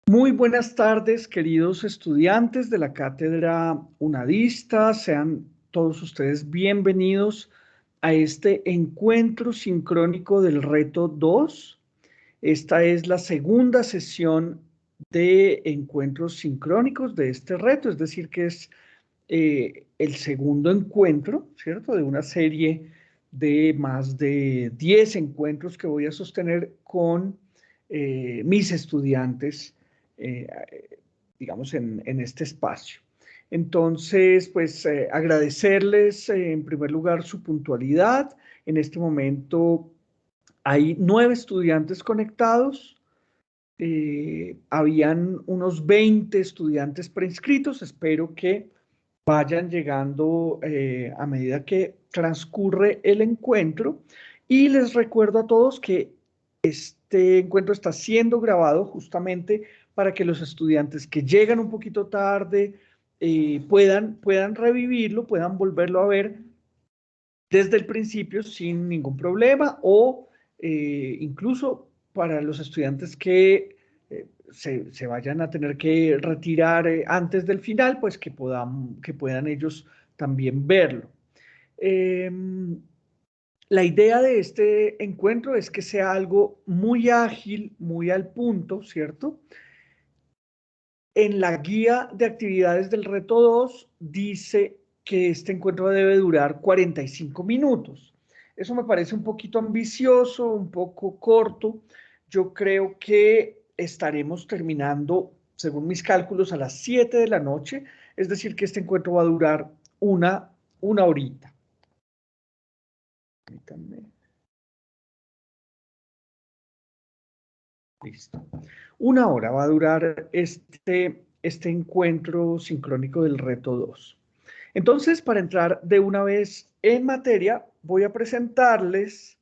Muy buenas tardes, queridos estudiantes de la Cátedra UNADISTA. Sean todos ustedes bienvenidos a este encuentro sincrónico del reto 2. Esta es la segunda sesión de encuentros sincrónicos de este reto, es decir, que es el segundo encuentro, ¿cierto? De una serie de más de 10 encuentros que voy a sostener con mis estudiantes, eh, digamos, en este espacio. Entonces, pues agradecerles en primer lugar su puntualidad. En este momento hay 9 estudiantes conectados. Habían unos 20 estudiantes preinscritos. Espero que vayan llegando a medida que transcurre el encuentro. Y les recuerdo a todos que este encuentro está siendo grabado justamente para que los estudiantes que llegan un poquito tarde puedan revivirlo, puedan volverlo a ver desde el principio sin ningún problema, o incluso para los estudiantes que se vayan a tener que retirar antes del final, pues que puedan ellos también verlo. Eh, la idea de este encuentro es que sea algo muy ágil, muy al punto, ¿cierto? En la guía de actividades del reto 2 dice que este encuentro debe durar 45 minutos. Eso me parece un poquito ambicioso, un poco corto. Yo creo que estaremos terminando, según mis cálculos, a las 7 de la noche. Es decir, que este encuentro va a durar una horita. Permítanme. Listo. Una hora va a durar este encuentro sincrónico del reto 2. Entonces, para entrar de una vez en materia, voy a presentarles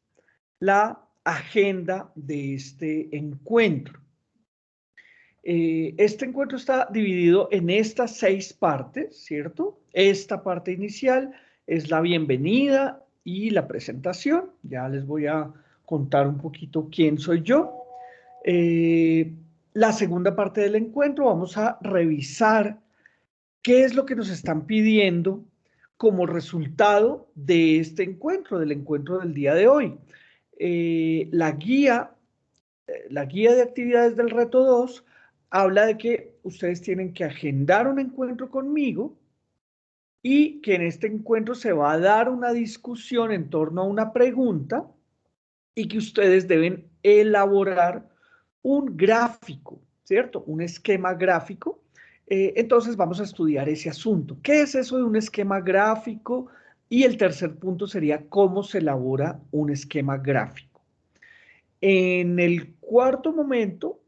la agenda de este encuentro. Este encuentro está dividido en estas 6 partes, ¿cierto? Esta parte inicial es la bienvenida y la presentación. Ya les voy a contar un poquito quién soy yo. La segunda parte del encuentro vamos a revisar qué es lo que nos están pidiendo como resultado de este encuentro, del encuentro del día de hoy. La guía de actividades del reto 2 habla de que ustedes tienen que agendar un encuentro conmigo y que en este encuentro se va a dar una discusión en torno a una pregunta y que ustedes deben elaborar un gráfico, ¿cierto? Un esquema gráfico. Entonces vamos a estudiar ese asunto. ¿Qué es eso de un esquema gráfico? Y el tercer punto sería cómo se elabora un esquema gráfico. En el cuarto momento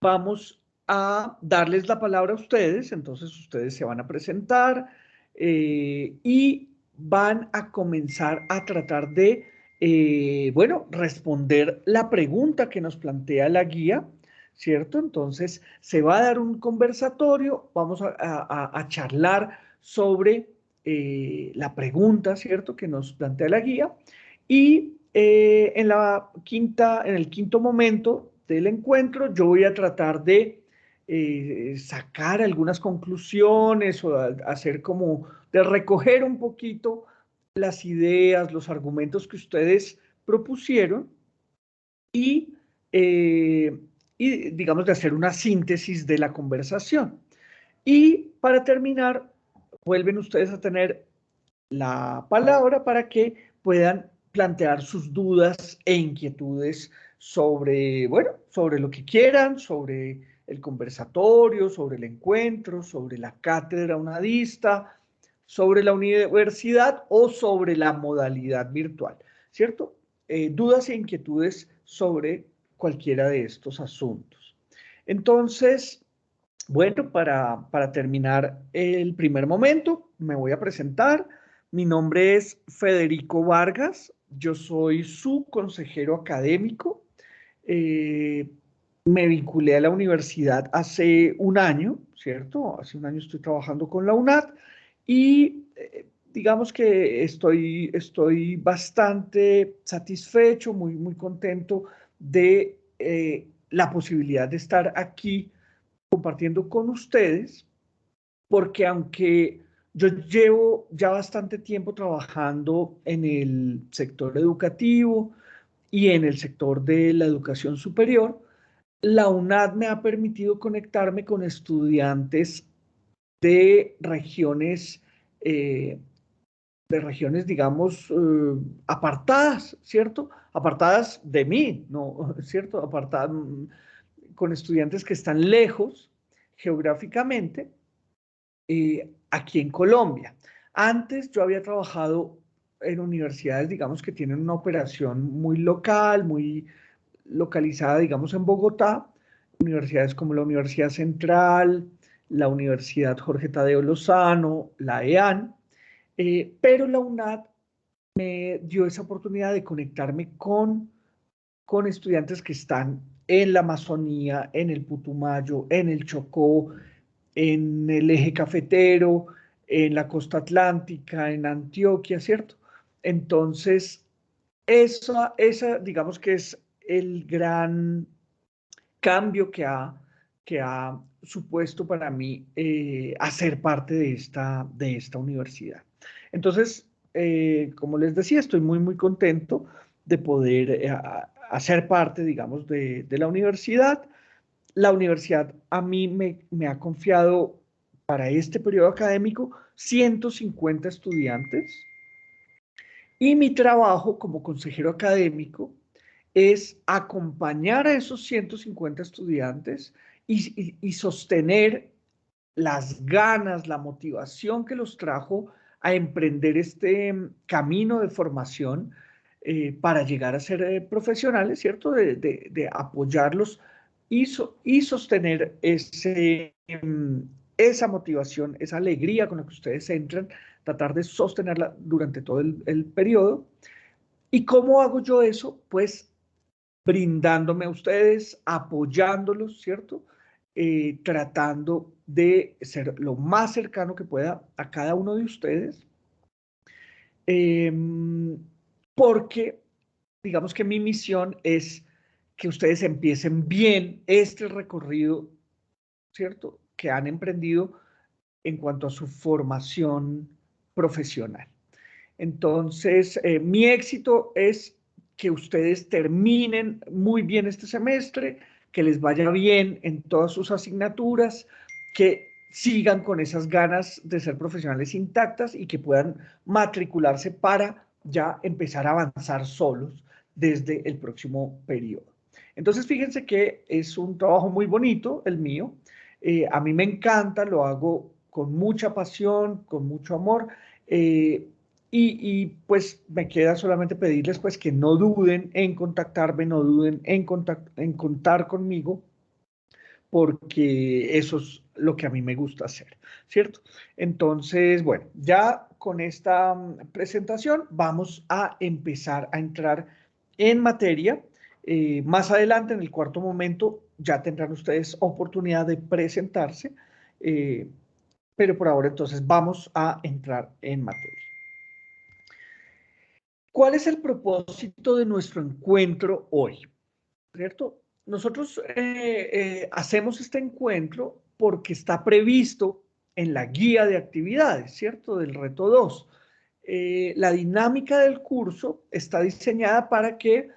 vamos a darles la palabra a ustedes, entonces ustedes se van a presentar y van a comenzar a tratar de, bueno, responder la pregunta que nos plantea la guía, ¿cierto? Entonces se va a dar un conversatorio, vamos a charlar sobre la pregunta, ¿cierto? Que nos plantea la guía y en el quinto momento del encuentro, yo voy a tratar de sacar algunas conclusiones o hacer como de recoger un poquito las ideas, los argumentos que ustedes propusieron y, eh, y digamos de hacer una síntesis de la conversación. Y para terminar, vuelven ustedes a tener la palabra para que puedan plantear sus dudas e inquietudes sobre, bueno, sobre lo que quieran, sobre el conversatorio, sobre el encuentro, sobre la cátedra unadista, sobre la universidad o sobre la modalidad virtual, ¿cierto? Dudas e inquietudes sobre cualquiera de estos asuntos. Entonces, bueno, para terminar el primer momento, me voy a presentar. Mi nombre es Federico Vargas, yo soy su consejero académico. Eh, Me vinculé a la universidad hace un año, ¿cierto? Hace un año estoy trabajando con la UNAD y digamos que estoy bastante satisfecho, muy contento de la posibilidad de estar aquí compartiendo con ustedes, porque aunque yo llevo ya bastante tiempo trabajando en el sector educativo y en el sector de la educación superior, la UNAD me ha permitido conectarme con estudiantes de regiones, eh, digamos, apartadas, ¿cierto? Apartadas de mí, ¿no? ¿Cierto? Apartadas con estudiantes que están lejos geográficamente, aquí en Colombia. Antes yo había trabajado en universidades, digamos, que tienen una operación muy local, muy localizada, digamos, en Bogotá, universidades como la Universidad Central, la Universidad Jorge Tadeo Lozano, la EAN, pero la UNAD me dio esa oportunidad de conectarme con estudiantes que están en la Amazonía, en el Putumayo, en el Chocó, en el eje cafetero, en la costa atlántica, en Antioquia, ¿cierto? Entonces, esa digamos que es el gran cambio que ha supuesto para mí hacer parte de esta universidad. Entonces, como les decía, estoy muy, muy contento de poder hacer parte, digamos, de la universidad. La universidad a mí me ha confiado para este periodo académico 150 estudiantes y mi trabajo como consejero académico es acompañar a esos 150 estudiantes y sostener las ganas, la motivación que los trajo a emprender este camino de formación para llegar a ser profesionales, ¿cierto? De apoyarlos y sostener esa motivación, esa alegría con la que ustedes entran, tratar de sostenerla durante todo el periodo. ¿Y cómo hago yo eso? Pues brindándome a ustedes, apoyándolos, ¿cierto? Tratando de ser lo más cercano que pueda a cada uno de ustedes, eh, porque digamos que mi misión es que ustedes empiecen bien este recorrido, ¿cierto? Que han emprendido en cuanto a su formación profesional. Entonces, mi éxito es que ustedes terminen muy bien este semestre, que les vaya bien en todas sus asignaturas, que sigan con esas ganas de ser profesionales intactas y que puedan matricularse para ya empezar a avanzar solos desde el próximo periodo. Entonces, fíjense que es un trabajo muy bonito el mío. A mí me encanta, lo hago con mucha pasión, con mucho amor. Eh, pues me queda solamente pedirles pues que no duden en contactarme, no duden en contar conmigo, porque eso es lo que a mí me gusta hacer, ¿cierto? Entonces, bueno, ya con esta presentación vamos a empezar a entrar en materia. Más adelante, en el cuarto momento, ya tendrán ustedes oportunidad de presentarse, eh, pero por ahora entonces vamos a entrar en materia. ¿Cuál es el propósito de nuestro encuentro hoy? ¿Cierto? Nosotros hacemos este encuentro porque está previsto en la guía de actividades, ¿cierto? Del reto 2. La dinámica del curso está diseñada para que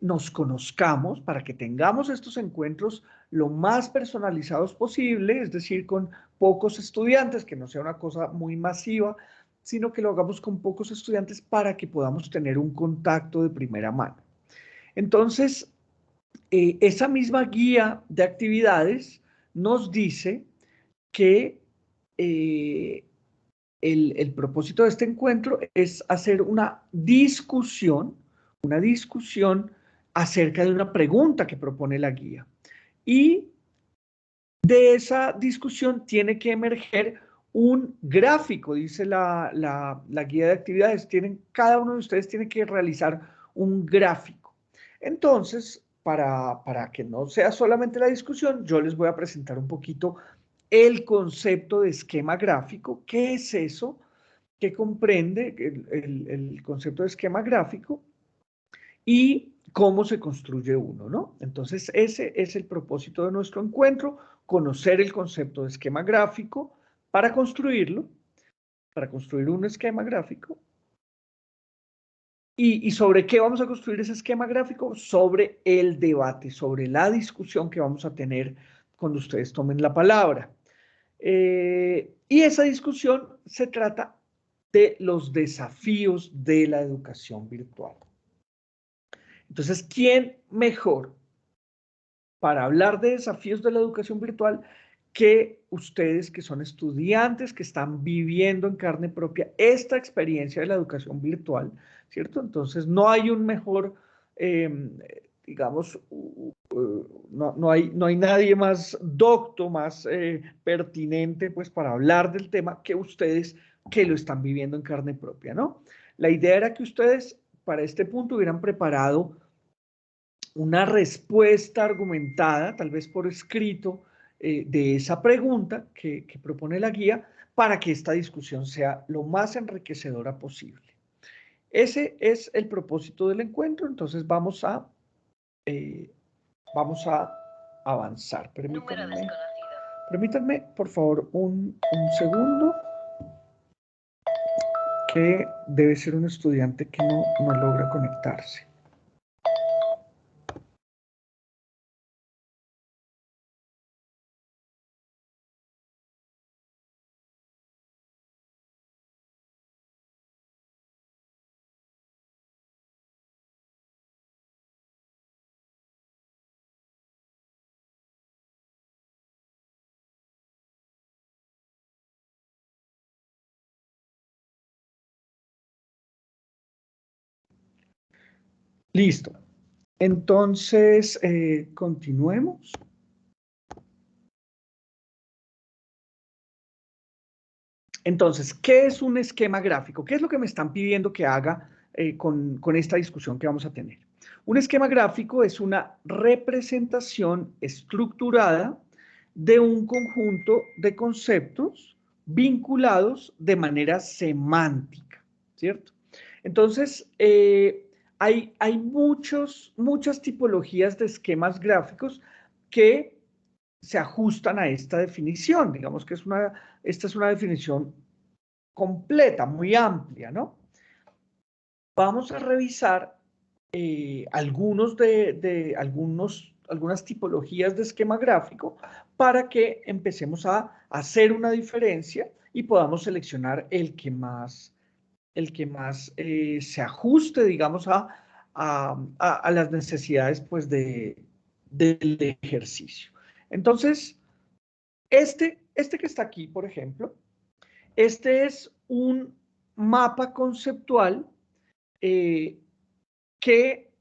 nos conozcamos, para que tengamos estos encuentros lo más personalizados posible, es decir, con pocos estudiantes, que no sea una cosa muy masiva, sino que lo hagamos con pocos estudiantes para que podamos tener un contacto de primera mano. Entonces, esa misma guía de actividades nos dice que el propósito de este encuentro es hacer una discusión acerca de una pregunta que propone la guía. Y de esa discusión tiene que emerger un gráfico, dice la guía de actividades. Cada uno de ustedes tiene que realizar un gráfico. Entonces, para que no sea solamente la discusión, yo les voy a presentar un poquito el concepto de esquema gráfico. ¿Qué es eso? ¿Qué comprende el concepto de esquema gráfico? Y cómo se construye uno, ¿no? Entonces, ese es el propósito de nuestro encuentro, conocer el concepto de esquema gráfico para construirlo, para construir un esquema gráfico. ¿Y sobre qué vamos a construir ese esquema gráfico? Sobre el debate, sobre la discusión que vamos a tener cuando ustedes tomen la palabra. Y esa discusión se trata de los desafíos de la educación virtual. Entonces, ¿quién mejor para hablar de desafíos de la educación virtual que ustedes que son estudiantes, que están viviendo en carne propia esta experiencia de la educación virtual, ¿cierto? Entonces, no hay un mejor, digamos, no hay nadie más docto, más pertinente, pues, para hablar del tema que ustedes que lo están viviendo en carne propia, ¿no? La idea era que ustedes, para este punto, hubieran preparado una respuesta argumentada, tal vez por escrito, de esa pregunta que propone la guía para que esta discusión sea lo más enriquecedora posible. Ese es el propósito del encuentro, entonces vamos a avanzar. Permítanme, por favor, un segundo, que debe ser un estudiante que no logra conectarse. Listo. Entonces, continuemos. Entonces, ¿qué es un esquema gráfico? ¿Qué es lo que me están pidiendo que haga con esta discusión que vamos a tener? Un esquema gráfico es una representación estructurada de un conjunto de conceptos vinculados de manera semántica, ¿cierto? Entonces, hay muchas tipologías de esquemas gráficos que se ajustan a esta definición. Digamos que esta es una definición completa, muy amplia, ¿no? Vamos a revisar algunas tipologías de esquema gráfico para que empecemos a hacer una diferencia y podamos seleccionar el que más se ajuste, digamos, a las necesidades, pues, del ejercicio. Entonces, este que está aquí, por ejemplo, este es un mapa conceptual eh, que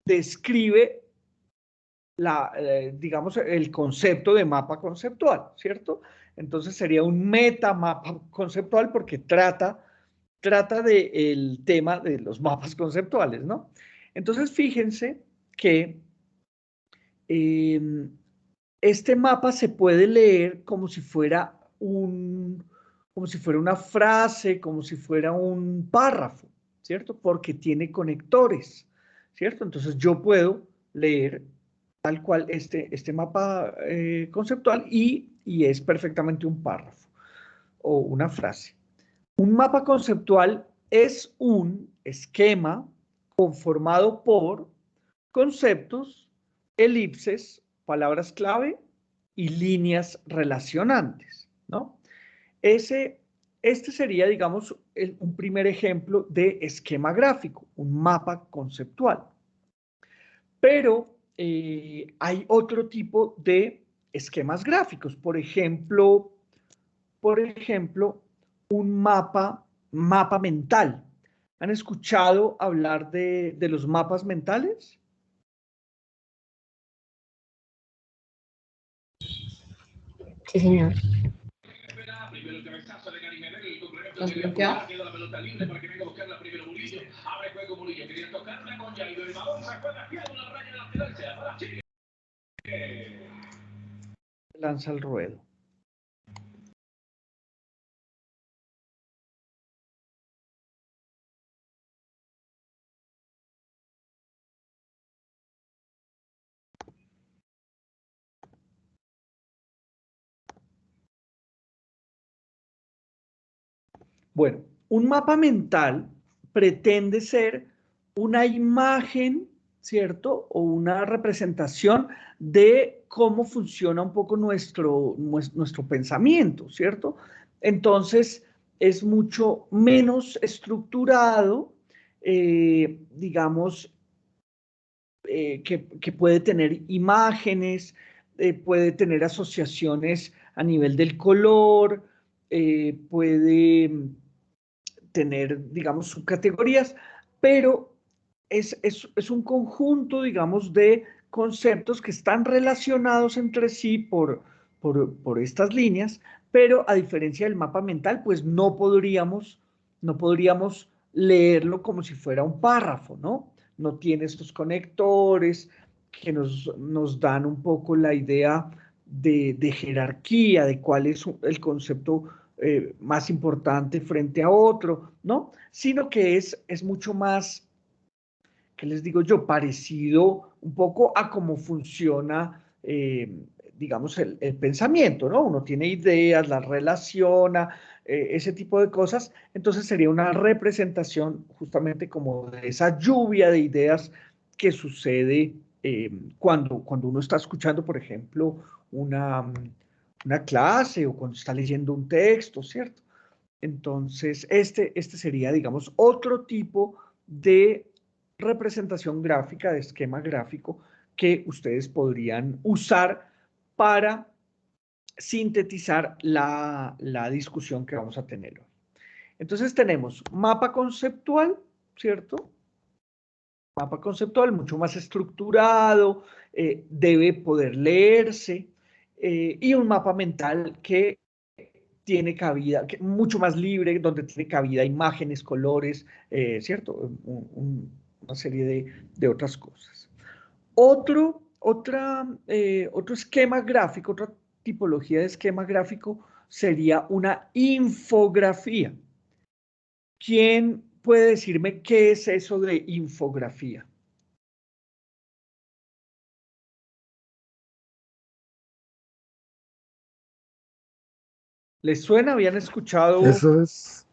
describe digamos, el concepto de mapa conceptual, ¿cierto? Entonces sería un metamapa conceptual porque trata del tema de los mapas conceptuales, ¿no? Entonces fíjense que eh, este mapa se puede leer como si fuera una frase, como si fuera un párrafo, ¿cierto? Porque tiene conectores, ¿cierto? Entonces yo puedo leer tal cual este mapa conceptual y es perfectamente un párrafo o una frase. Un mapa conceptual es un esquema conformado por conceptos, elipses, palabras clave y líneas relacionantes, ¿no? Este sería, digamos, un primer ejemplo de esquema gráfico, un mapa conceptual. Pero hay otro tipo de esquemas gráficos, por ejemplo, un mapa mental. ¿Han escuchado hablar de los mapas mentales? Sí, señor. Lanza el ruedo. Bueno, un mapa mental pretende ser una imagen, ¿cierto? O una representación de cómo funciona un poco nuestro pensamiento, ¿cierto? Entonces, es mucho menos estructurado, digamos, que puede tener imágenes, puede tener asociaciones a nivel del color, puede tener, digamos, subcategorías, pero es un conjunto, digamos, de conceptos que están relacionados entre sí por estas líneas, pero a diferencia del mapa mental, pues no podríamos leerlo como si fuera un párrafo, ¿no? No tiene estos conectores que nos dan un poco la idea de jerarquía, de cuál es el concepto más importante frente a otro, ¿no? Sino que es mucho más, ¿qué les digo yo? Parecido un poco a cómo funciona, digamos, el pensamiento, ¿no? Uno tiene ideas, las relaciona, ese tipo de cosas. Entonces sería una representación justamente como de esa lluvia de ideas que sucede cuando uno está escuchando, por ejemplo, una, una clase o cuando está leyendo un texto, ¿cierto? Entonces, este sería, digamos, otro tipo de representación gráfica, de esquema gráfico que ustedes podrían usar para sintetizar la discusión que vamos a tener hoy. Entonces tenemos mapa conceptual, ¿cierto? Mapa conceptual mucho más estructurado, debe poder leerse, y un mapa mental que tiene cabida, mucho más libre, donde tiene cabida imágenes, colores, ¿cierto? Una serie de otras cosas. Otro esquema gráfico, otra tipología de esquema gráfico sería una infografía. ¿Quién puede decirme qué es eso de infografía? ¿Les suena? ¿Habían escuchado? Eso es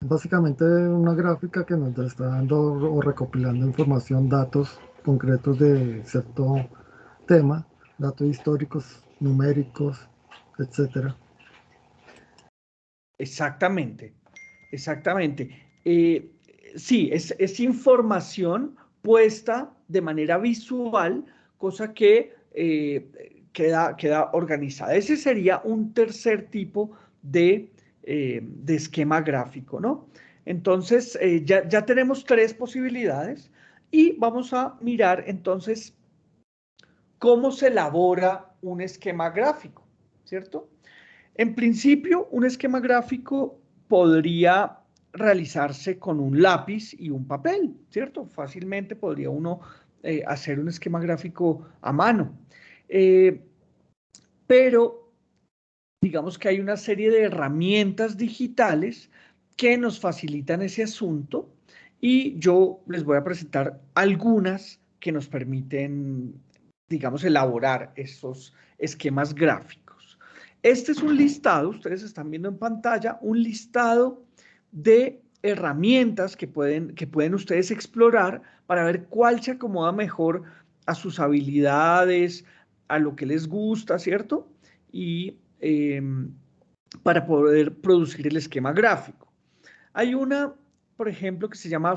básicamente una gráfica que nos está dando o recopilando información, datos concretos de cierto tema, datos históricos, numéricos, etcétera. Exactamente, exactamente. Sí, es información puesta de manera visual, cosa que queda organizada. Ese sería un tercer tipo de esquema gráfico, ¿no? Entonces, ya tenemos tres posibilidades y vamos a mirar entonces cómo se elabora un esquema gráfico, ¿cierto? En principio, un esquema gráfico podría realizarse con un lápiz y un papel, ¿cierto? Fácilmente podría uno hacer un esquema gráfico a mano. Eh, pero digamos que hay una serie de herramientas digitales que nos facilitan ese asunto y yo les voy a presentar algunas que nos permiten, digamos, elaborar esos esquemas gráficos. Este es un listado, ustedes están viendo en pantalla, un listado de herramientas que pueden ustedes explorar para ver cuál se acomoda mejor a sus habilidades, a lo que les gusta, ¿cierto? Y para poder producir el esquema gráfico. Hay una, por ejemplo, que se llama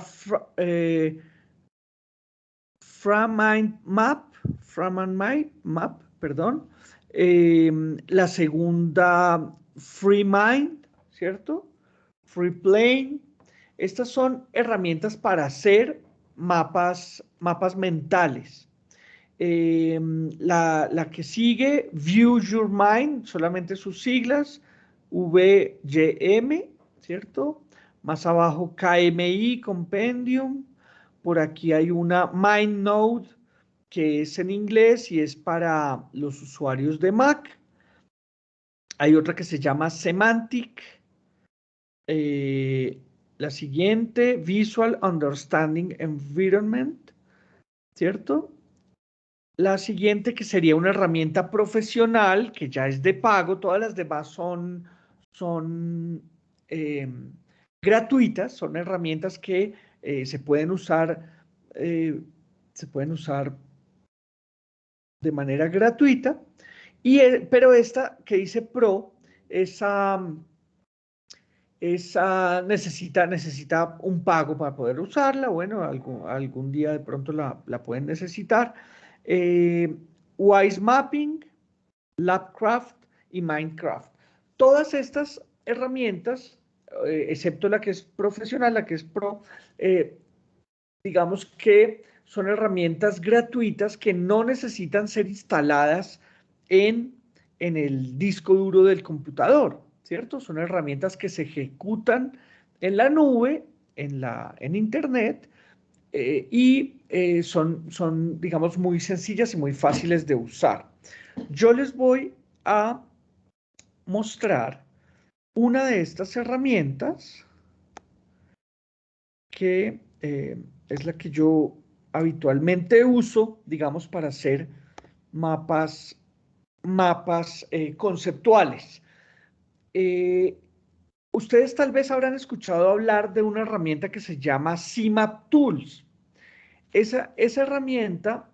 Framind Map, perdón. La segunda, FreeMind, ¿cierto? FreePlane. Estas son herramientas para hacer mapas mentales. La que sigue, View Your Mind, solamente sus siglas, VYM, ¿cierto? Más abajo, KMI, Compendium. Por aquí hay una MindNode, que es en inglés y es para los usuarios de Mac. Hay otra que se llama Semantic. Eh, la siguiente, Visual Understanding Environment, ¿cierto? La siguiente, que sería una herramienta profesional, que ya es de pago, todas las demás son gratuitas, son herramientas que se pueden usar de manera gratuita, pero esta que dice Pro, esa necesita un pago para poder usarla. Bueno, algún día de pronto la pueden necesitar. Wise Mapping, Labcraft y Minecraft. Todas estas herramientas, excepto la que es profesional, la que es pro, digamos que son herramientas gratuitas que no necesitan ser instaladas en el disco duro del computador, ¿cierto? Son herramientas que se ejecutan en la nube, en Internet, y son, digamos, muy sencillas y muy fáciles de usar. Yo les voy a mostrar una de estas herramientas que es la que yo habitualmente uso, digamos, para hacer mapas conceptuales. Ustedes tal vez habrán escuchado hablar de una herramienta que se llama CMap Tools. Esa herramienta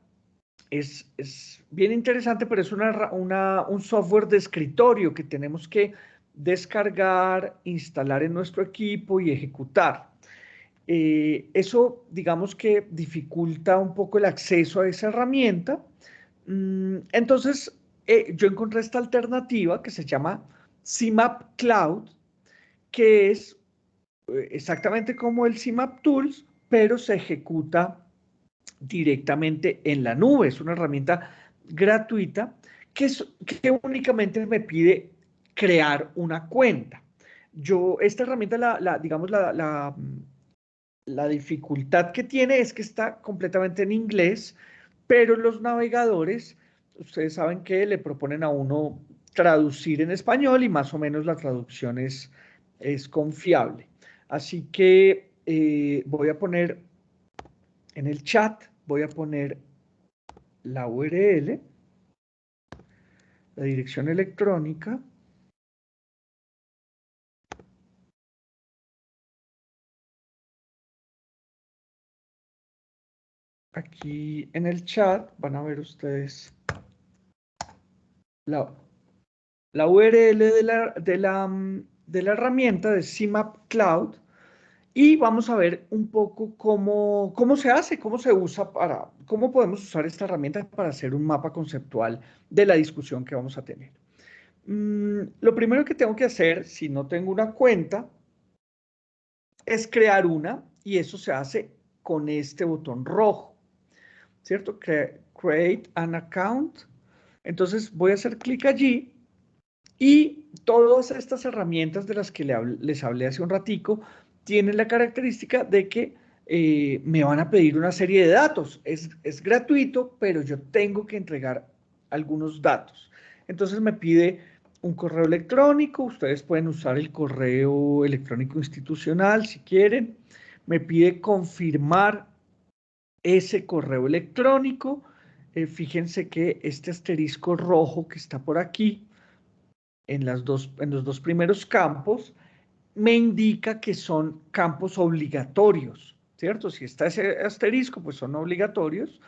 es bien interesante, pero es un software de escritorio que tenemos que descargar, instalar en nuestro equipo y ejecutar. Eso, digamos que dificulta un poco el acceso a esa herramienta. Entonces, yo encontré esta alternativa que se llama CMap Cloud, que es exactamente como el CMap Tools, pero se ejecuta directamente en la nube. Es una herramienta gratuita que únicamente me pide crear una cuenta. Esta herramienta, digamos, la dificultad que tiene es que está completamente en inglés, pero los navegadores, ustedes saben que le proponen a uno traducir en español y más o menos la traducción es confiable. Así que voy a poner en el chat, voy a poner la URL, la dirección electrónica. Aquí en el chat van a ver ustedes la URL de la herramienta de CMap Cloud y vamos a ver un poco cómo se hace, cómo se usa cómo podemos usar esta herramienta para hacer un mapa conceptual de la discusión que vamos a tener. Lo primero que tengo que hacer, si no tengo una cuenta, es crear una y eso se hace con este botón rojo, ¿cierto? Create an account. Entonces voy a hacer clic allí y todas estas herramientas de las que les hablé hace un ratico tienen la característica de que me van a pedir una serie de datos. Es gratuito, pero yo tengo que entregar algunos datos. Entonces me pide un correo electrónico. Ustedes pueden usar el correo electrónico institucional si quieren. Me pide confirmar ese correo electrónico. Fíjense que este asterisco rojo que está por aquí, en los dos primeros campos, me indica que son campos obligatorios, ¿cierto? Si está ese asterisco, pues son obligatorios.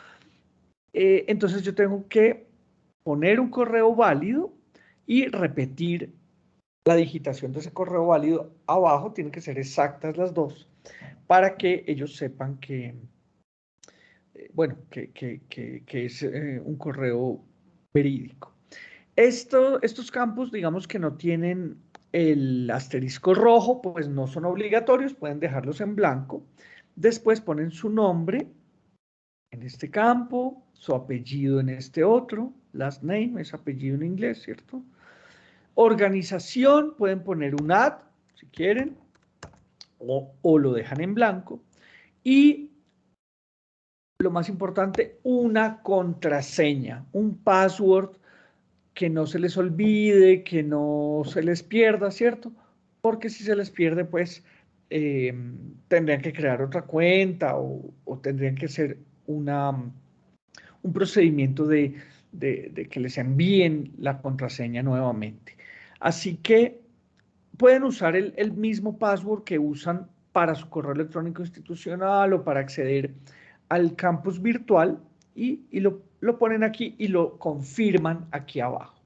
Entonces yo tengo que poner un correo válido y repetir la digitación de ese correo válido abajo. Tienen que ser exactas las dos para que ellos sepan que, bueno, que es un correo verídico. Estos campos, digamos que no tienen el asterisco rojo, pues no son obligatorios, pueden dejarlos en blanco. Después ponen su nombre en este campo, su apellido en este otro, last name es apellido en inglés, ¿cierto? Organización, pueden poner un @ si quieren, o lo dejan en blanco. Y lo más importante, una contraseña, un password que no se les olvide, que no se les pierda, ¿cierto? Porque si se les pierde, pues tendrían que crear otra cuenta o tendrían que hacer un procedimiento de que les envíen la contraseña nuevamente. Así que pueden usar el mismo password que usan para su correo electrónico institucional o para acceder al campus virtual y lo ponen aquí y lo confirman aquí abajo.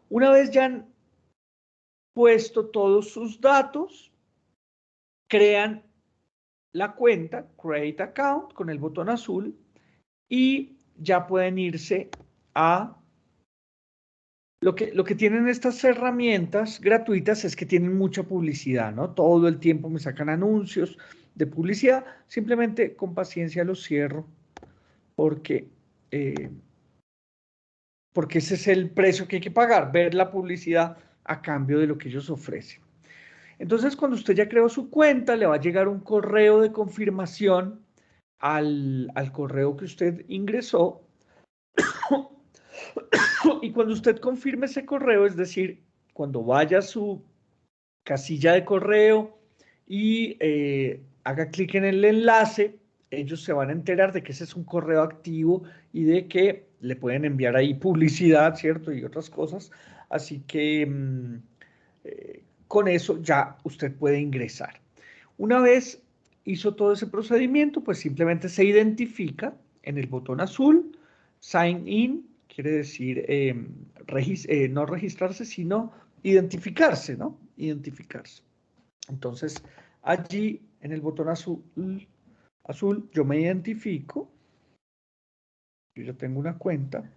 Una vez ya han puesto todos sus datos, crean la cuenta, Create Account, con el botón azul y ya pueden irse a... Lo que tienen estas herramientas gratuitas es que tienen mucha publicidad, ¿no? Todo el tiempo me sacan anuncios de publicidad. Simplemente con paciencia los cierro porque, porque ese es el precio que hay que pagar, ver la publicidad a cambio de lo que ellos ofrecen. Entonces, cuando usted ya creó su cuenta, le va a llegar un correo de confirmación al correo que usted ingresó. Y cuando usted confirme ese correo, es decir, cuando vaya a su casilla de correo y haga clic en el enlace, ellos se van a enterar de que ese es un correo activo y de que le pueden enviar ahí publicidad, ¿cierto? Y otras cosas. Así que con eso ya usted puede ingresar. Una vez hizo todo ese procedimiento, pues simplemente se identifica en el botón azul, Sign In, quiere decir no registrarse, sino identificarse, ¿no? Identificarse. Entonces, allí en el botón azul, yo me identifico. Yo ya tengo una cuenta.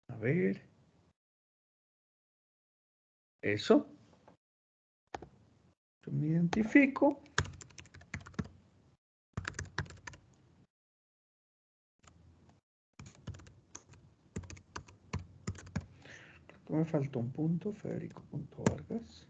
A ver. Eso. Yo me identifico. Me faltó un punto, Federico.vargas.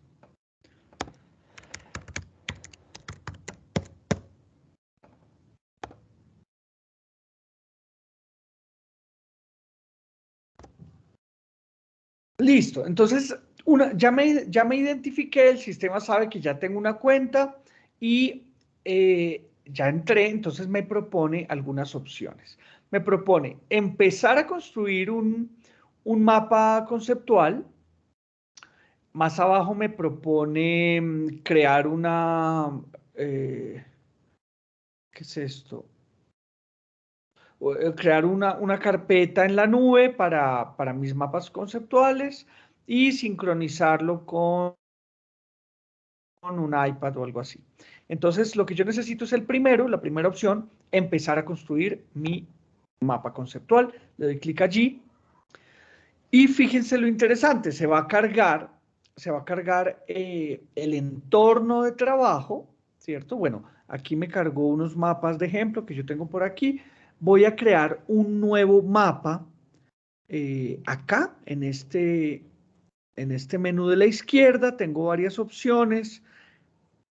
Listo, entonces ya me identifiqué, el sistema sabe que ya tengo una cuenta y ya entré, entonces me propone algunas opciones. Me propone empezar a construir un mapa conceptual. Más abajo me propone crear una... ¿qué es esto? Crear una carpeta en la nube para mis mapas conceptuales y sincronizarlo con un iPad o algo así. Entonces, lo que yo necesito es la primera opción, empezar a construir mi mapa conceptual. Le doy clic allí y fíjense lo interesante, se va a cargar el entorno de trabajo, ¿cierto? Bueno, aquí me cargó unos mapas de ejemplo que yo tengo por aquí. Voy a crear un nuevo mapa acá, en este menú de la izquierda, tengo varias opciones.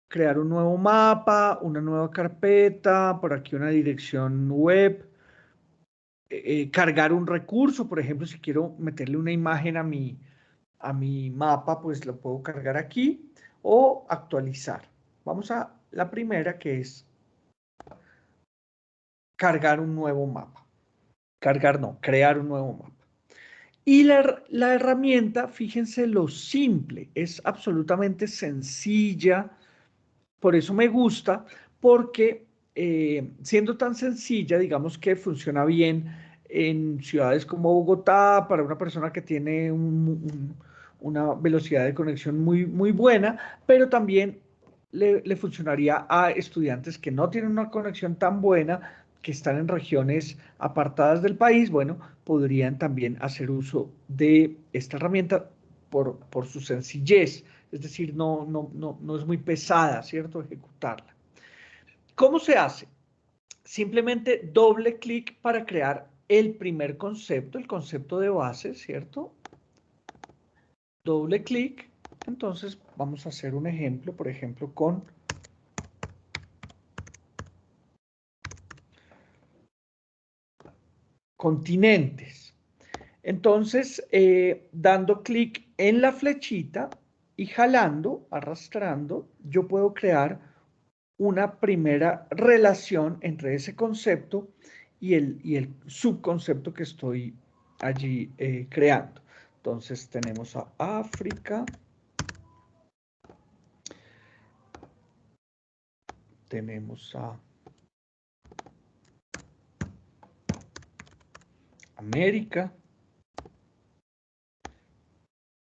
Crear un nuevo mapa, una nueva carpeta, por aquí una dirección web, cargar un recurso, por ejemplo, si quiero meterle una imagen a mi mapa, pues lo puedo cargar aquí, o actualizar. Vamos a la primera, que es cargar un nuevo mapa. Cargar no, crear un nuevo mapa. Y la herramienta, fíjense lo simple, es absolutamente sencilla, por eso me gusta, porque siendo tan sencilla, digamos que funciona bien en ciudades como Bogotá, para una persona que tiene una velocidad de conexión muy, muy buena, pero también le funcionaría a estudiantes que no tienen una conexión tan buena, que están en regiones apartadas del país. Bueno, podrían también hacer uso de esta herramienta por su sencillez. Es decir, no es muy pesada, ¿cierto? Ejecutarla. ¿Cómo se hace? Simplemente doble clic para crear el primer concepto, el concepto de base, ¿cierto? Doble clic. Entonces vamos a hacer un ejemplo, por ejemplo, con continentes. Entonces, dando clic en la flechita y jalando, arrastrando, yo puedo crear una primera relación entre ese concepto y el subconcepto que estoy allí creando. Entonces tenemos a África, tenemos a América,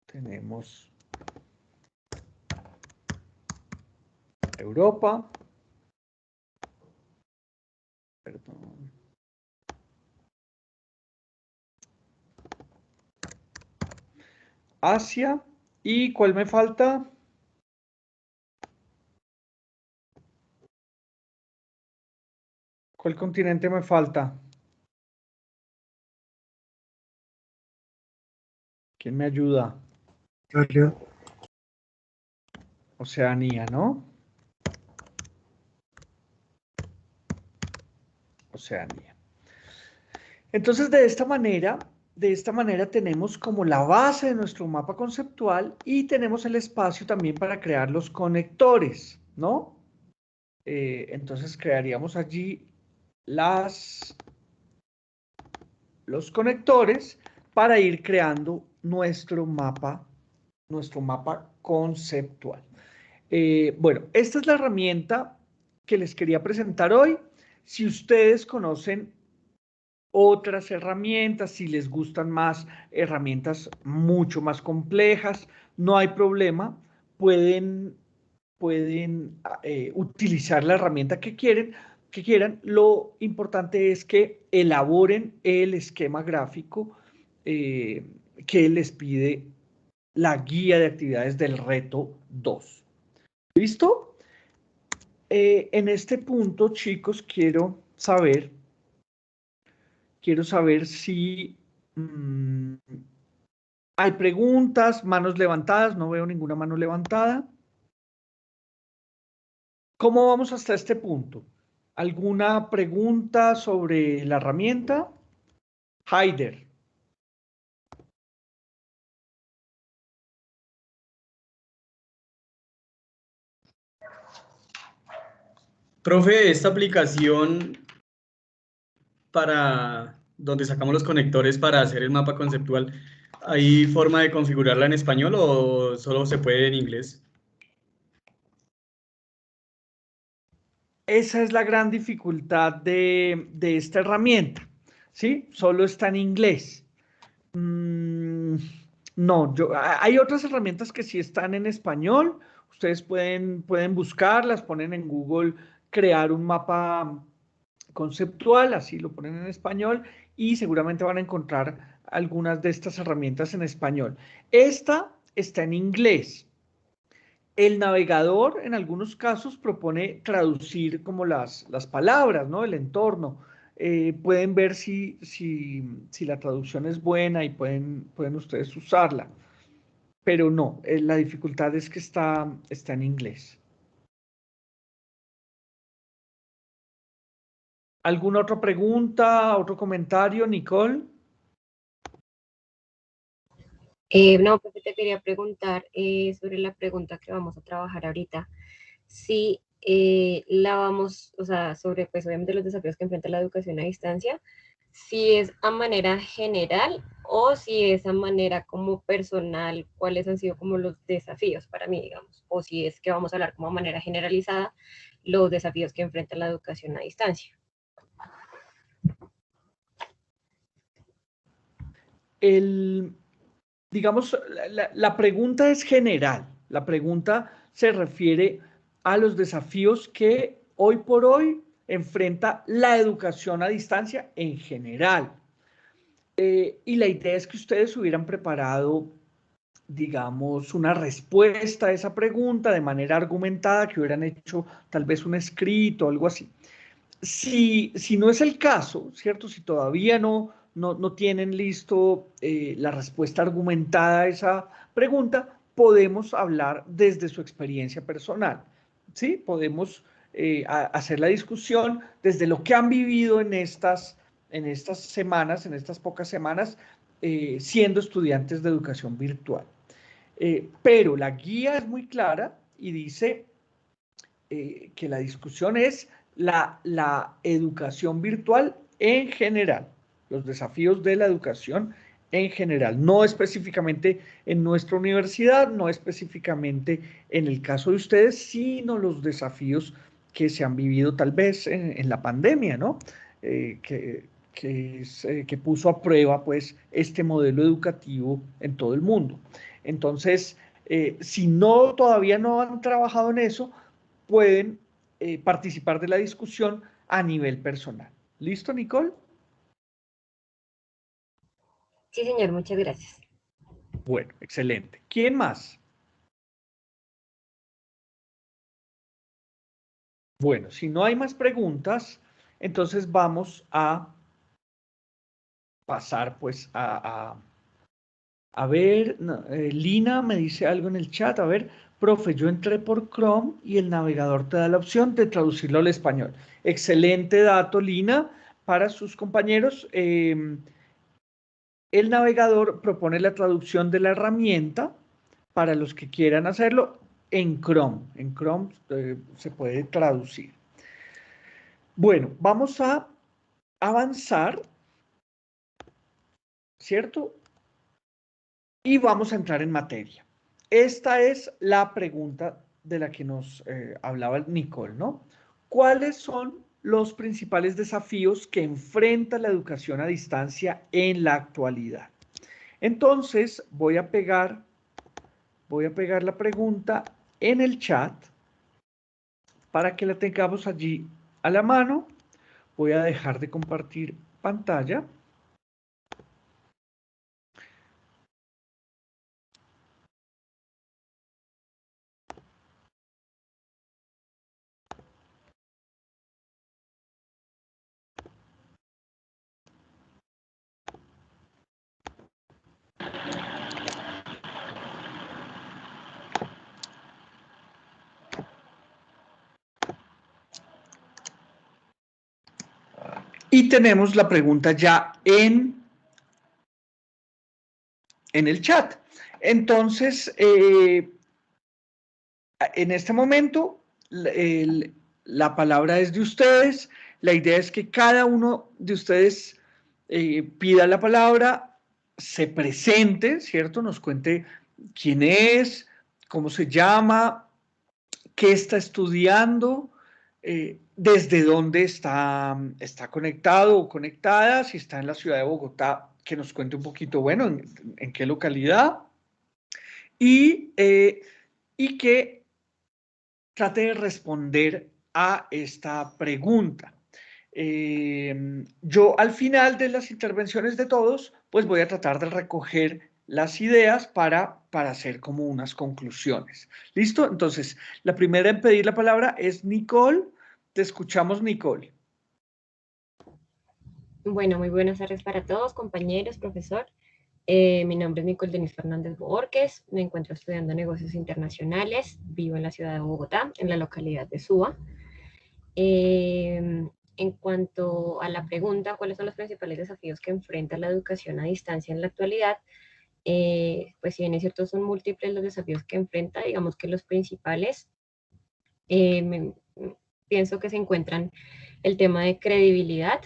tenemos Europa, perdón, Asia, ¿y cuál me falta? ¿Cuál continente me falta? ¿Quién me ayuda? Italia. Oceanía, ¿no? Oceanía. Entonces, de esta manera tenemos como la base de nuestro mapa conceptual y tenemos el espacio también para crear los conectores, ¿no? Entonces crearíamos allí los conectores para ir creando nuestro mapa conceptual. Bueno, esta es la herramienta que les quería presentar hoy. Si ustedes conocen otras herramientas, si les gustan más herramientas mucho más complejas, no hay problema, pueden utilizar la herramienta que quieran. Lo importante es que elaboren el esquema gráfico que les pide la guía de actividades del reto 2. ¿Listo? En este punto, chicos, quiero saber si hay preguntas, manos levantadas. No veo ninguna mano levantada. ¿Cómo vamos hasta este punto? ¿Alguna pregunta sobre la herramienta? Haider. Profe, esta aplicación para donde sacamos los conectores para hacer el mapa conceptual, ¿hay forma de configurarla en español o solo se puede en inglés? Esa es la gran dificultad de esta herramienta, ¿sí? Solo está en inglés. No, hay otras herramientas que sí están en español. Ustedes pueden buscarlas, ponen en Google crear un mapa conceptual, así lo ponen en español y seguramente van a encontrar algunas de estas herramientas en español. Esta está en inglés. El navegador en algunos casos propone traducir como las palabras, ¿no? El entorno. Pueden ver si la traducción es buena y pueden ustedes usarla. Pero no, la dificultad es que está en inglés. ¿Alguna otra pregunta, otro comentario, Nicole? No, porque te quería preguntar sobre la pregunta que vamos a trabajar ahorita. Si la vamos, o sea, sobre pues obviamente los desafíos que enfrenta la educación a distancia, si es a manera general o si es a manera como personal, cuáles han sido como los desafíos para mí, digamos, o si es que vamos a hablar como manera generalizada los desafíos que enfrenta la educación a distancia. Digamos, la pregunta es general. La pregunta se refiere a los desafíos que hoy por hoy enfrenta la educación a distancia en general. Y la idea es que ustedes hubieran preparado, digamos, una respuesta a esa pregunta de manera argumentada, que hubieran hecho tal vez un escrito o algo así. Si no es el caso, ¿cierto? Si todavía no tienen listo la respuesta argumentada a esa pregunta, podemos hablar desde su experiencia personal, ¿sí? Podemos hacer la discusión desde lo que han vivido en estas semanas, en estas pocas semanas, siendo estudiantes de educación virtual. Pero la guía es muy clara y dice que la discusión es la educación virtual en general, los desafíos de la educación en general, no específicamente en nuestra universidad, no específicamente en el caso de ustedes, sino los desafíos que se han vivido tal vez en la pandemia, ¿no? Que puso a prueba pues este modelo educativo en todo el mundo. Entonces, si no todavía no han trabajado en eso, pueden participar de la discusión a nivel personal. ¿Listo, Nicole? Sí, señor, muchas gracias. Bueno, excelente. ¿Quién más? Bueno, si no hay más preguntas, entonces vamos a pasar pues a ver, no, Lina me dice algo en el chat, a ver, profe, yo entré por Chrome y el navegador te da la opción de traducirlo al español. Excelente dato, Lina, para sus compañeros. El navegador propone la traducción de la herramienta para los que quieran hacerlo en Chrome. En Chrome se puede traducir. Bueno, vamos a avanzar, ¿cierto? Y vamos a entrar en materia. Esta es la pregunta de la que nos hablaba Nicole, ¿no? ¿Cuáles son los principales desafíos que enfrenta la educación a distancia en la actualidad? Entonces, voy a pegar la pregunta en el chat para que la tengamos allí a la mano. Voy a dejar de compartir pantalla. Y tenemos la pregunta ya en el chat. Entonces, en este momento, la palabra es de ustedes. La idea es que cada uno de ustedes pida la palabra, se presente, ¿cierto? Nos cuente quién es, cómo se llama, qué está estudiando, desde dónde está conectado o conectada, si está en la ciudad de Bogotá, que nos cuente un poquito, bueno, en qué localidad, y que trate de responder a esta pregunta. Yo al final de las intervenciones de todos, pues voy a tratar de recoger las ideas para hacer como unas conclusiones. ¿Listo? Entonces, la primera en pedir la palabra es Nicole. Te escuchamos, Nicole. Bueno, muy buenas tardes para todos, compañeros, profesor. Mi nombre es Nicole Denise Fernández Borges, me encuentro estudiando negocios internacionales, vivo en la ciudad de Bogotá, en la localidad de Suba. En cuanto a la pregunta, ¿cuáles son los principales desafíos que enfrenta la educación a distancia en la actualidad? Pues si bien es cierto, son múltiples los desafíos que enfrenta, digamos que los principales, pienso que se encuentran el tema de credibilidad,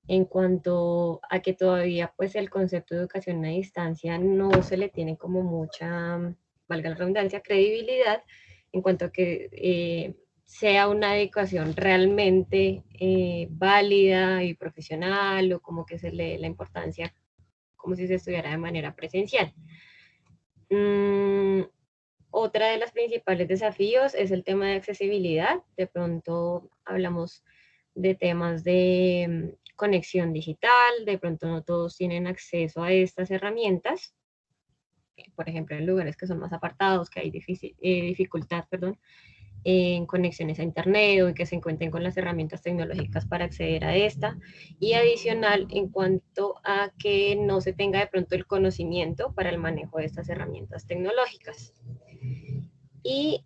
en cuanto a que todavía pues el concepto de educación a distancia no se le tiene como mucha, valga la redundancia, credibilidad, en cuanto a que sea una educación realmente válida y profesional, o como que se le dé la importancia como si se estudiara de manera presencial. Otra de los principales desafíos es el tema de accesibilidad. De pronto hablamos de temas de conexión digital, de pronto no todos tienen acceso a estas herramientas, por ejemplo, en lugares que son más apartados, que hay dificultad, en conexiones a internet o en que se encuentren con las herramientas tecnológicas para acceder a esta, y adicional en cuanto a que no se tenga de pronto el conocimiento para el manejo de estas herramientas tecnológicas. Y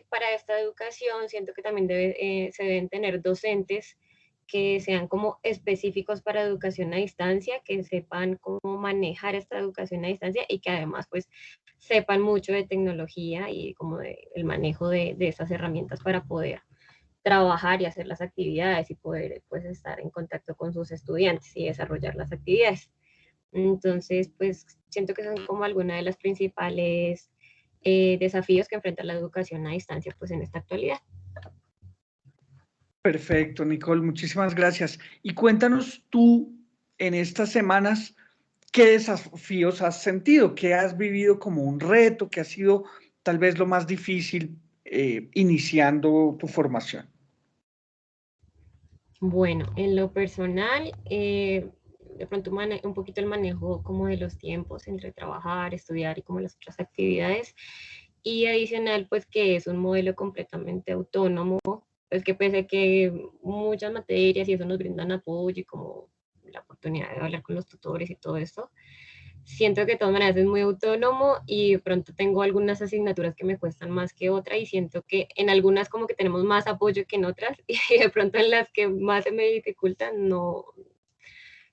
para esta educación siento que también se deben tener docentes que sean como específicos para educación a distancia, que sepan cómo manejar esta educación a distancia y que además pues sepan mucho de tecnología y como el manejo de estas herramientas para poder trabajar y hacer las actividades y poder pues estar en contacto con sus estudiantes y desarrollar las actividades. Entonces, pues siento que son como algunas de las principales desafíos que enfrenta la educación a distancia pues en esta actualidad. Perfecto, Nicole, muchísimas gracias. Y cuéntanos tú en estas semanas, ¿qué desafíos has sentido? ¿Qué has vivido como un reto? ¿Qué ha sido tal vez lo más difícil iniciando tu formación? Bueno, en lo personal, de pronto un poquito el manejo como de los tiempos entre trabajar, estudiar y como las otras actividades. Y adicional, pues que es un modelo completamente autónomo, pues que pese a que muchas materias y eso nos brindan apoyo y como la oportunidad de hablar con los tutores y todo esto, siento que de todas maneras es muy autónomo y de pronto tengo algunas asignaturas que me cuestan más que otras y siento que en algunas como que tenemos más apoyo que en otras y de pronto en las que más se me dificultan no,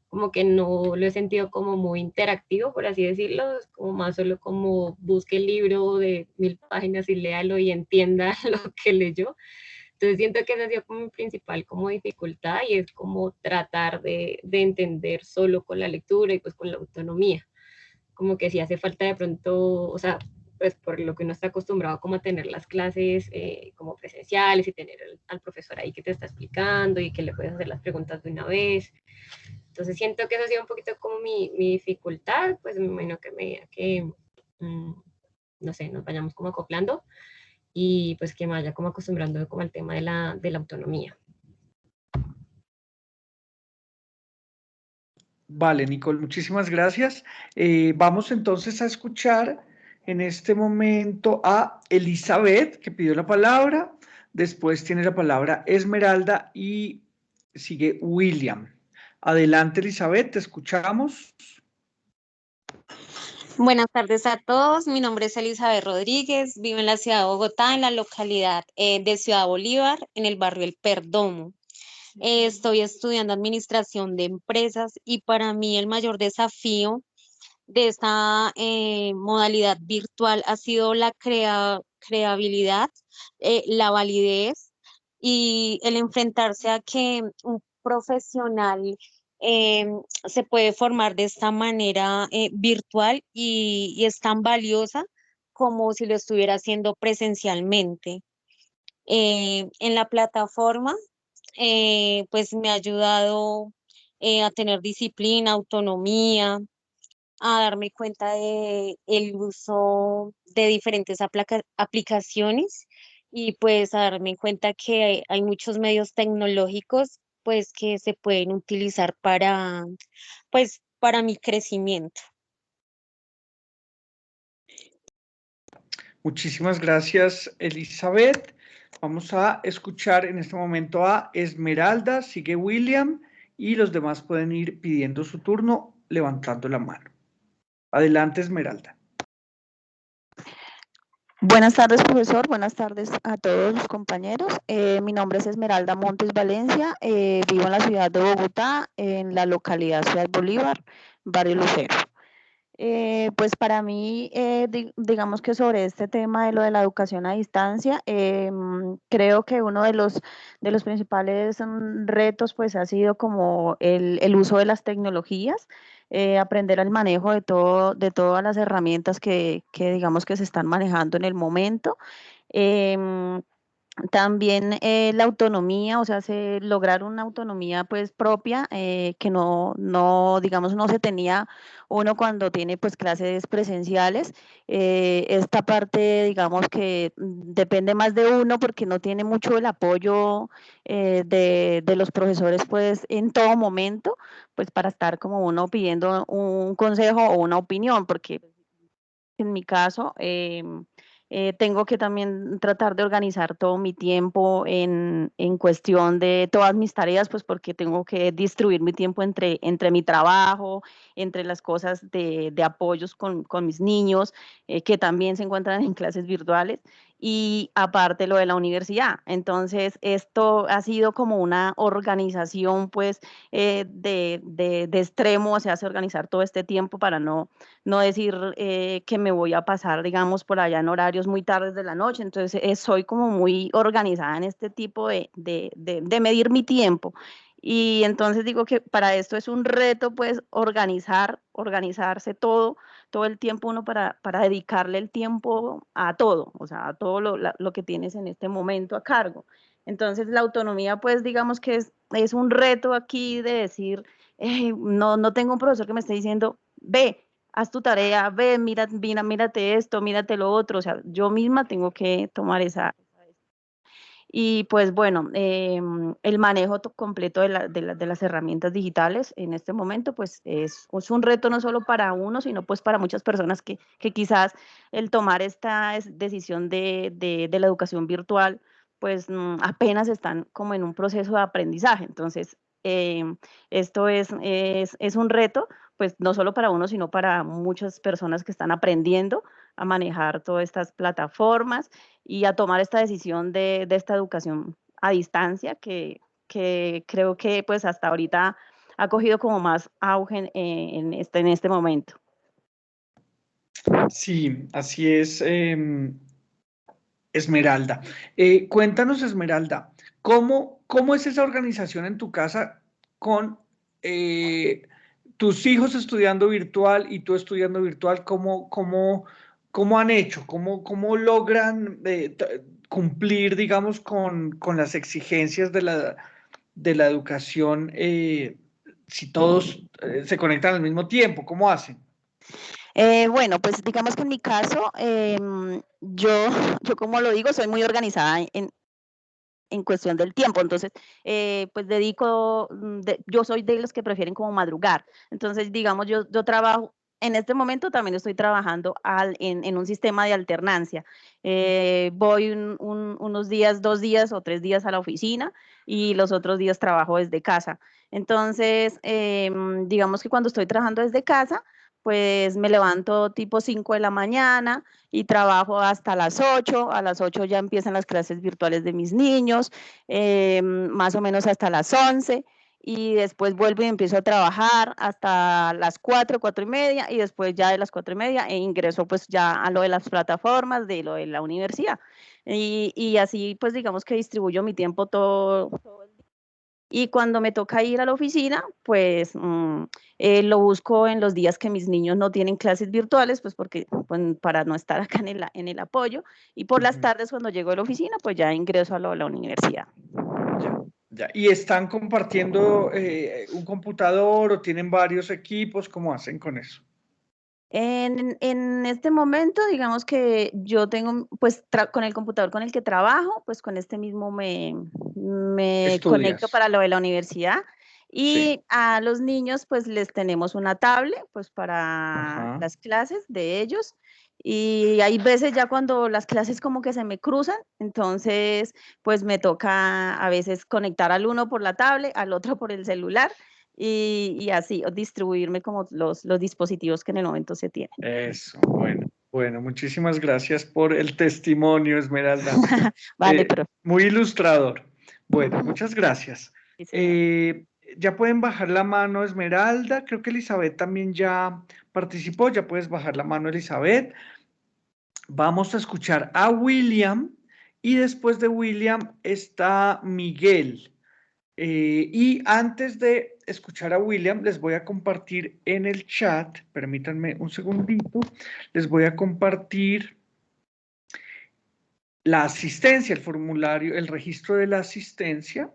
como que no lo he sentido como muy interactivo, por así decirlo, es como más solo como busque el libro de 1000 páginas y léalo y entienda lo que leyó. Entonces siento que esa ha sido como mi principal como dificultad y es como tratar de entender solo con la lectura y pues con la autonomía. Como que si hace falta de pronto, o sea, pues por lo que uno está acostumbrado como a tener las clases como presenciales y tener al profesor ahí que te está explicando y que le puedes hacer las preguntas de una vez. Entonces siento que eso ha sido un poquito como mi dificultad, pues me imagino que a medida que, no sé, nos vayamos como acoplando y pues que me vaya como acostumbrando como al tema de la autonomía. Vale, Nicole, muchísimas gracias. Vamos entonces a escuchar en este momento a Elizabeth, que pidió la palabra. Después tiene la palabra Esmeralda y sigue William. Adelante, Elizabeth, te escuchamos. Buenas tardes a todos, mi nombre es Elizabeth Rodríguez, vivo en la ciudad de Bogotá, en la localidad de Ciudad Bolívar, en el barrio El Perdomo. Estoy estudiando administración de empresas y para mí el mayor desafío de esta modalidad virtual ha sido la creabilidad, la validez y el enfrentarse a que un profesional eh, se puede formar de esta manera virtual y es tan valiosa como si lo estuviera haciendo presencialmente. En la plataforma, pues me ha ayudado a tener disciplina, autonomía, a darme cuenta de el uso de diferentes aplicaciones y pues a darme cuenta que hay muchos medios tecnológicos pues que se pueden utilizar para pues para mi crecimiento. Muchísimas gracias, Elizabeth. Vamos a escuchar en este momento a Esmeralda, sigue William y los demás pueden ir pidiendo su turno levantando la mano. Adelante, Esmeralda. Buenas tardes, profesor. Buenas tardes a todos los compañeros. Mi nombre es Esmeralda Montes Valencia. Vivo en la ciudad de Bogotá, en la localidad Ciudad Bolívar, barrio Lucero. Pues para mí, digamos que sobre este tema de lo de la educación a distancia, creo que uno de los principales retos pues ha sido como el uso de las tecnologías, aprender el manejo de todas las herramientas que digamos que se están manejando en el momento. Em, También la autonomía, o sea, lograr una autonomía pues propia que digamos, no se tenía uno cuando tiene pues clases presenciales. Esta parte, digamos que depende más de uno porque no tiene mucho el apoyo de los profesores pues en todo momento, pues para estar como uno pidiendo un consejo o una opinión, porque en mi caso, tengo que también tratar de organizar todo mi tiempo en cuestión de todas mis tareas, pues porque tengo que distribuir mi tiempo entre mi trabajo, entre las cosas de apoyos con mis niños, que también se encuentran en clases virtuales. y aparte lo de la universidad. Entonces, esto ha sido como una organización, pues, de extremo, se hace organizar todo este tiempo para no decir que me voy a pasar, digamos, por allá en horarios muy tardes de la noche. Entonces, soy como muy organizada en este tipo de medir mi tiempo. Y entonces digo que para esto es un reto, pues, organizarse todo el tiempo uno para dedicarle el tiempo a todo, o sea, a todo lo que tienes en este momento a cargo. Entonces, la autonomía, pues, digamos que es un reto aquí de decir, no tengo un profesor que me esté diciendo, ve, haz tu tarea, ve, mírate esto, mírate lo otro, o sea, yo misma tengo que tomar esa. Y pues bueno, el manejo completo de las herramientas digitales en este momento, pues es un reto no solo para uno, sino pues para muchas personas que quizás el tomar esta decisión de la educación virtual, pues apenas están como en un proceso de aprendizaje. Entonces, esto es un reto, pues no solo para uno, sino para muchas personas que están aprendiendo a manejar todas estas plataformas y a tomar esta decisión de esta educación a distancia que creo que pues hasta ahorita ha cogido como más auge en este momento. Sí, así es, Esmeralda. Cuéntanos, Esmeralda, ¿cómo es esa organización en tu casa con tus hijos estudiando virtual y tú estudiando virtual? ¿Cómo han hecho? ¿Cómo logran cumplir, digamos, con las exigencias de la educación si todos se conectan al mismo tiempo? ¿Cómo hacen? Bueno, pues digamos que en mi caso, yo como lo digo, soy muy organizada en cuestión del tiempo, entonces, pues yo soy de los que prefieren como madrugar, entonces, digamos, yo trabajo, en este momento también estoy trabajando en un sistema de alternancia, voy unos días, 2 días o 3 días a la oficina y los otros días trabajo desde casa, entonces, digamos que cuando estoy trabajando desde casa, pues me levanto tipo 5 de la mañana y trabajo hasta las 8, a las 8 ya empiezan las clases virtuales de mis niños, más o menos hasta las 11, y después vuelvo y empiezo a trabajar hasta las 4, 4 y media, y después ya de las 4 y media ingreso pues ya a lo de las plataformas, de lo de la universidad, y así pues digamos que distribuyo mi tiempo todo el día. Y cuando me toca ir a la oficina, pues lo busco en los días que mis niños no tienen clases virtuales, pues porque pues, para no estar acá en el apoyo. Y por las tardes, cuando llego a la oficina, pues ya ingreso a la universidad. Ya. ¿Y están compartiendo un computador o tienen varios equipos? ¿Cómo hacen con eso? En este momento, digamos que yo tengo, pues con el computador con el que trabajo, pues con este mismo me conecto Estudias. para lo de la universidad. Y Sí. a los niños, pues les tenemos una tablet, pues para Ajá. las clases de ellos. Y hay veces ya cuando las clases como que se me cruzan, entonces pues me toca a veces conectar al uno por la tablet, al otro por el celular y así distribuirme como los dispositivos que en el momento se tienen. Eso, bueno, muchísimas gracias por el testimonio, Esmeralda. Vale, pero Muy ilustrador. Bueno, muchas gracias. sí, señor. Ya pueden bajar la mano, Esmeralda. Creo que Elizabeth también ya participó. Ya puedes bajar la mano, Elizabeth. Vamos a escuchar a William y después de William está Miguel. Y antes de escuchar a William, les voy a compartir en el chat, permítanme un segundito, les voy a compartir la asistencia, el formulario, el registro de la asistencia,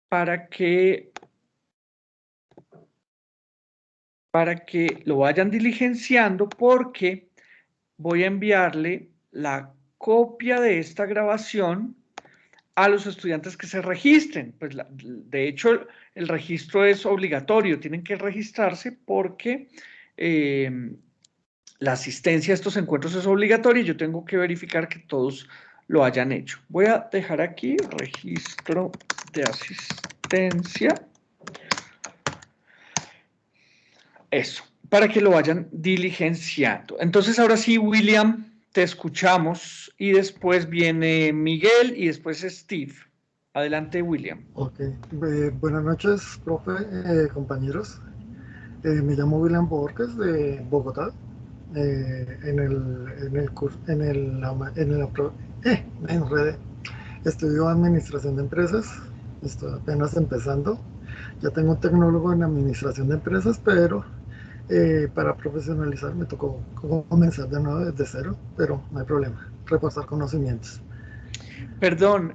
para que lo vayan diligenciando, porque voy a enviarle la copia de esta grabación a los estudiantes que se registren. Pues de hecho, el registro es obligatorio, tienen que registrarse porque la asistencia a estos encuentros es obligatoria y yo tengo que verificar que todos lo hayan hecho. Voy a dejar aquí registro de asistencia. Eso, para que lo vayan diligenciando. Entonces, ahora sí, William, te escuchamos y después viene Miguel y después Steve. Adelante, William. Ok, buenas noches, profe, compañeros. Me llamo William Borges de Bogotá. Me enredé. Estudio Administración de Empresas. Estoy apenas empezando. Ya tengo un tecnólogo en Administración de Empresas, pero para profesionalizar me tocó comenzar de nuevo desde cero, pero no hay problema. Reforzar conocimientos. Perdón,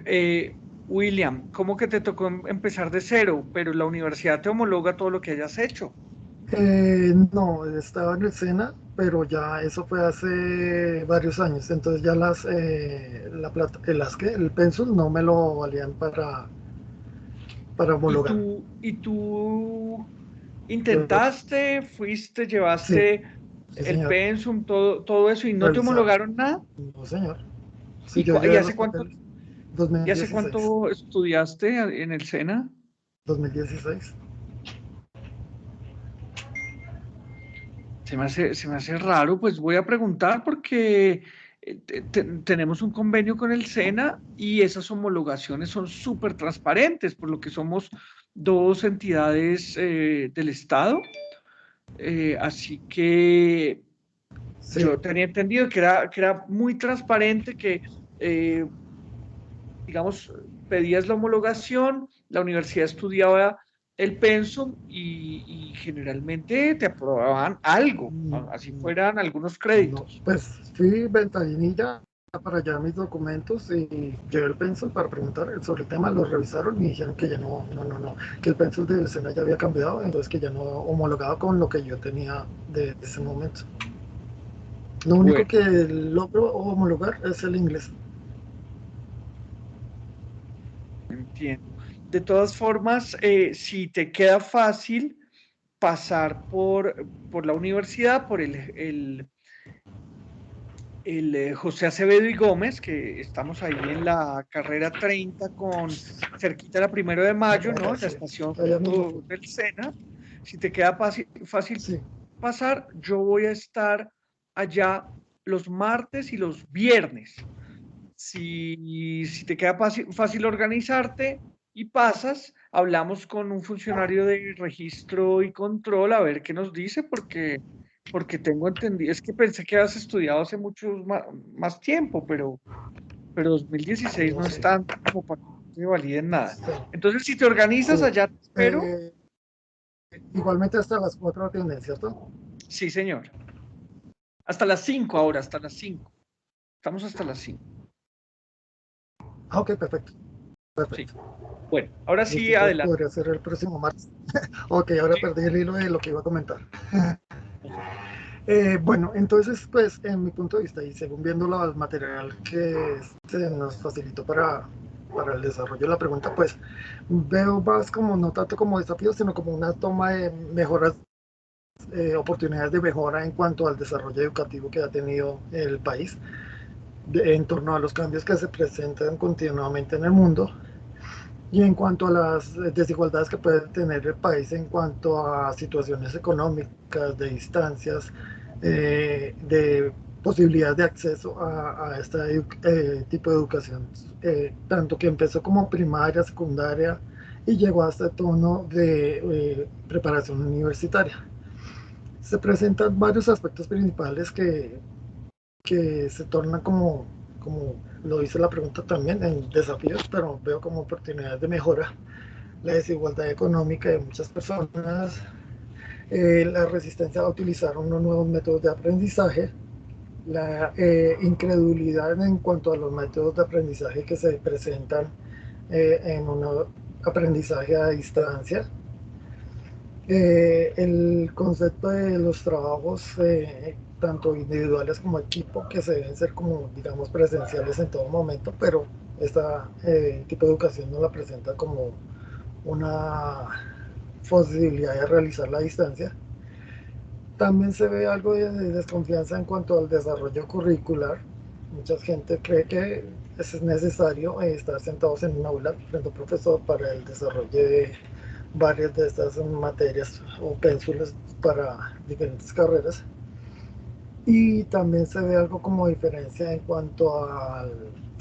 William, ¿cómo que te tocó empezar de cero? Pero la universidad te homologa todo lo que hayas hecho. No, estaba en el SENA, pero ya eso fue hace varios años. Entonces ya el Pensul no me lo valían para homologar. ¿Y tú intentaste, fuiste, llevaste Sí, el señor. pensum, todo eso y no te homologaron nada? No, señor. Sí, ¿Y hace cuánto, 2016. ¿y hace cuánto estudiaste en el SENA? 2016. Se me hace raro, pues voy a preguntar porque tenemos un convenio con el SENA y esas homologaciones son súper transparentes, por lo que somos dos entidades del Estado. Así que Sí. yo tenía entendido que era muy transparente, que, digamos, pedías la homologación, la universidad estudiaba el pensum y generalmente te aprobaban algo, así fueran algunos créditos. No, pues fui ventanilla para allá mis documentos y llevé el pensum para preguntar sobre el tema, lo revisaron y dijeron que ya no, que el pensum del SENA ya había cambiado, entonces que ya no homologaba con lo que yo tenía de ese momento. Lo único que logro homologar es el inglés. Entiendo. De todas formas, si te queda fácil pasar por la universidad, por el José Acevedo y Gómez, que estamos ahí en la carrera 30 cerquita la 1 de mayo, ¿no? En la estación del SENA. Si te queda fácil Sí. pasar, yo voy a estar allá los martes y los viernes. Si te queda fácil organizarte y pasas, hablamos con un funcionario de registro y control a ver qué nos dice, porque tengo entendido, es que pensé que habías estudiado hace mucho más tiempo, pero 2016 no es tanto como para que te validen nada. Entonces, si te organizas allá, te espero. Igualmente hasta las 4 atienden, ¿cierto? Sí, señor. Hasta las 5 ahora, hasta las 5. Estamos hasta las 5. Ah, ok, perfecto. Sí. Bueno, ahora sí, adelante. Podría ser el próximo martes. Ok, ahora perdí el hilo de lo que iba a comentar. Bueno, entonces, pues, en mi punto de vista, y según viendo el material que se nos facilitó para el desarrollo de la pregunta, pues, veo más como, no tanto como desafíos, sino como una toma de mejoras, oportunidades de mejora en cuanto al desarrollo educativo que ha tenido el país, en torno a los cambios que se presentan continuamente en el mundo, y en cuanto a las desigualdades que puede tener el país en cuanto a situaciones económicas, de distancias, de posibilidades de acceso a este tipo de educación, tanto que empezó como primaria, secundaria y llegó hasta el tono de preparación universitaria. Se presentan varios aspectos principales que se tornan como lo dice la pregunta también, en desafíos, pero veo como oportunidades de mejora. La desigualdad económica de muchas personas, la resistencia a utilizar unos nuevos métodos de aprendizaje, la incredulidad en cuanto a los métodos de aprendizaje que se presentan en un aprendizaje a distancia, el concepto de los trabajos tanto individuales como equipo, que se deben ser como, digamos, presenciales en todo momento, pero este tipo de educación no la presenta como una posibilidad de realizar la distancia. También se ve algo de desconfianza en cuanto al desarrollo curricular. Mucha gente cree que es necesario estar sentados en un aula frente a un profesor para el desarrollo de varias de estas materias o pénsulas para diferentes carreras. Y también se ve algo como diferencia en cuanto a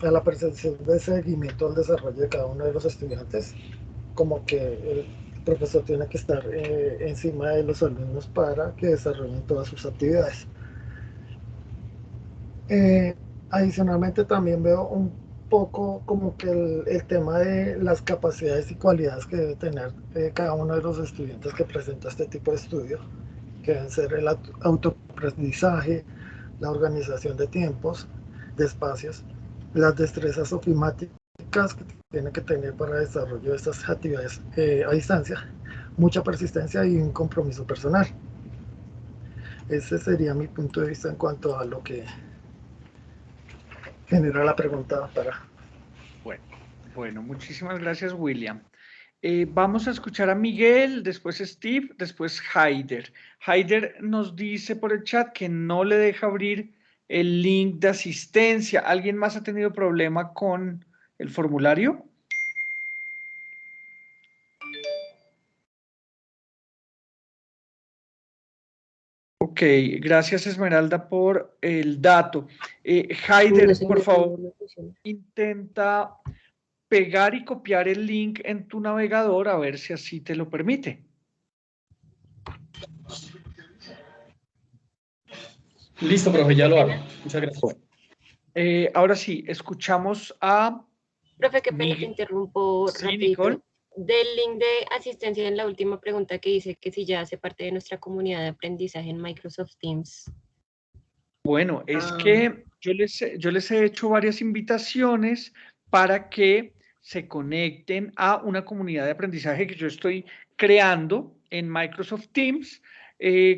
la percepción de seguimiento al desarrollo de cada uno de los estudiantes, como que el profesor tiene que estar encima de los alumnos para que desarrollen todas sus actividades. Adicionalmente también veo un poco como que el tema de las capacidades y cualidades que debe tener cada uno de los estudiantes que presenta este tipo de estudio, que deben ser el autoaprendizaje, la organización de tiempos, de espacios, las destrezas ofimáticas que tienen que tener para el desarrollo de estas actividades a distancia, mucha persistencia y un compromiso personal. Ese sería mi punto de vista en cuanto a lo que genera la pregunta para... Bueno, muchísimas gracias, William. Vamos a escuchar a Miguel, después Steve, después Haider. Haider nos dice por el chat que no le deja abrir el link de asistencia. ¿Alguien más ha tenido problema con el formulario? Ok, gracias Esmeralda por el dato. Haider, por favor, intenta pegar y copiar el link en tu navegador a ver si así te lo permite. Listo, profe, ya lo hago. Muchas gracias. Ahora sí, escuchamos a... Profe, qué pena, te interrumpo Sí, rapidito. Nicole. Del link de asistencia en la última pregunta que dice que si ya hace parte de nuestra comunidad de aprendizaje en Microsoft Teams. Bueno, es que yo les he hecho varias invitaciones para que se conecten a una comunidad de aprendizaje que yo estoy creando en Microsoft Teams.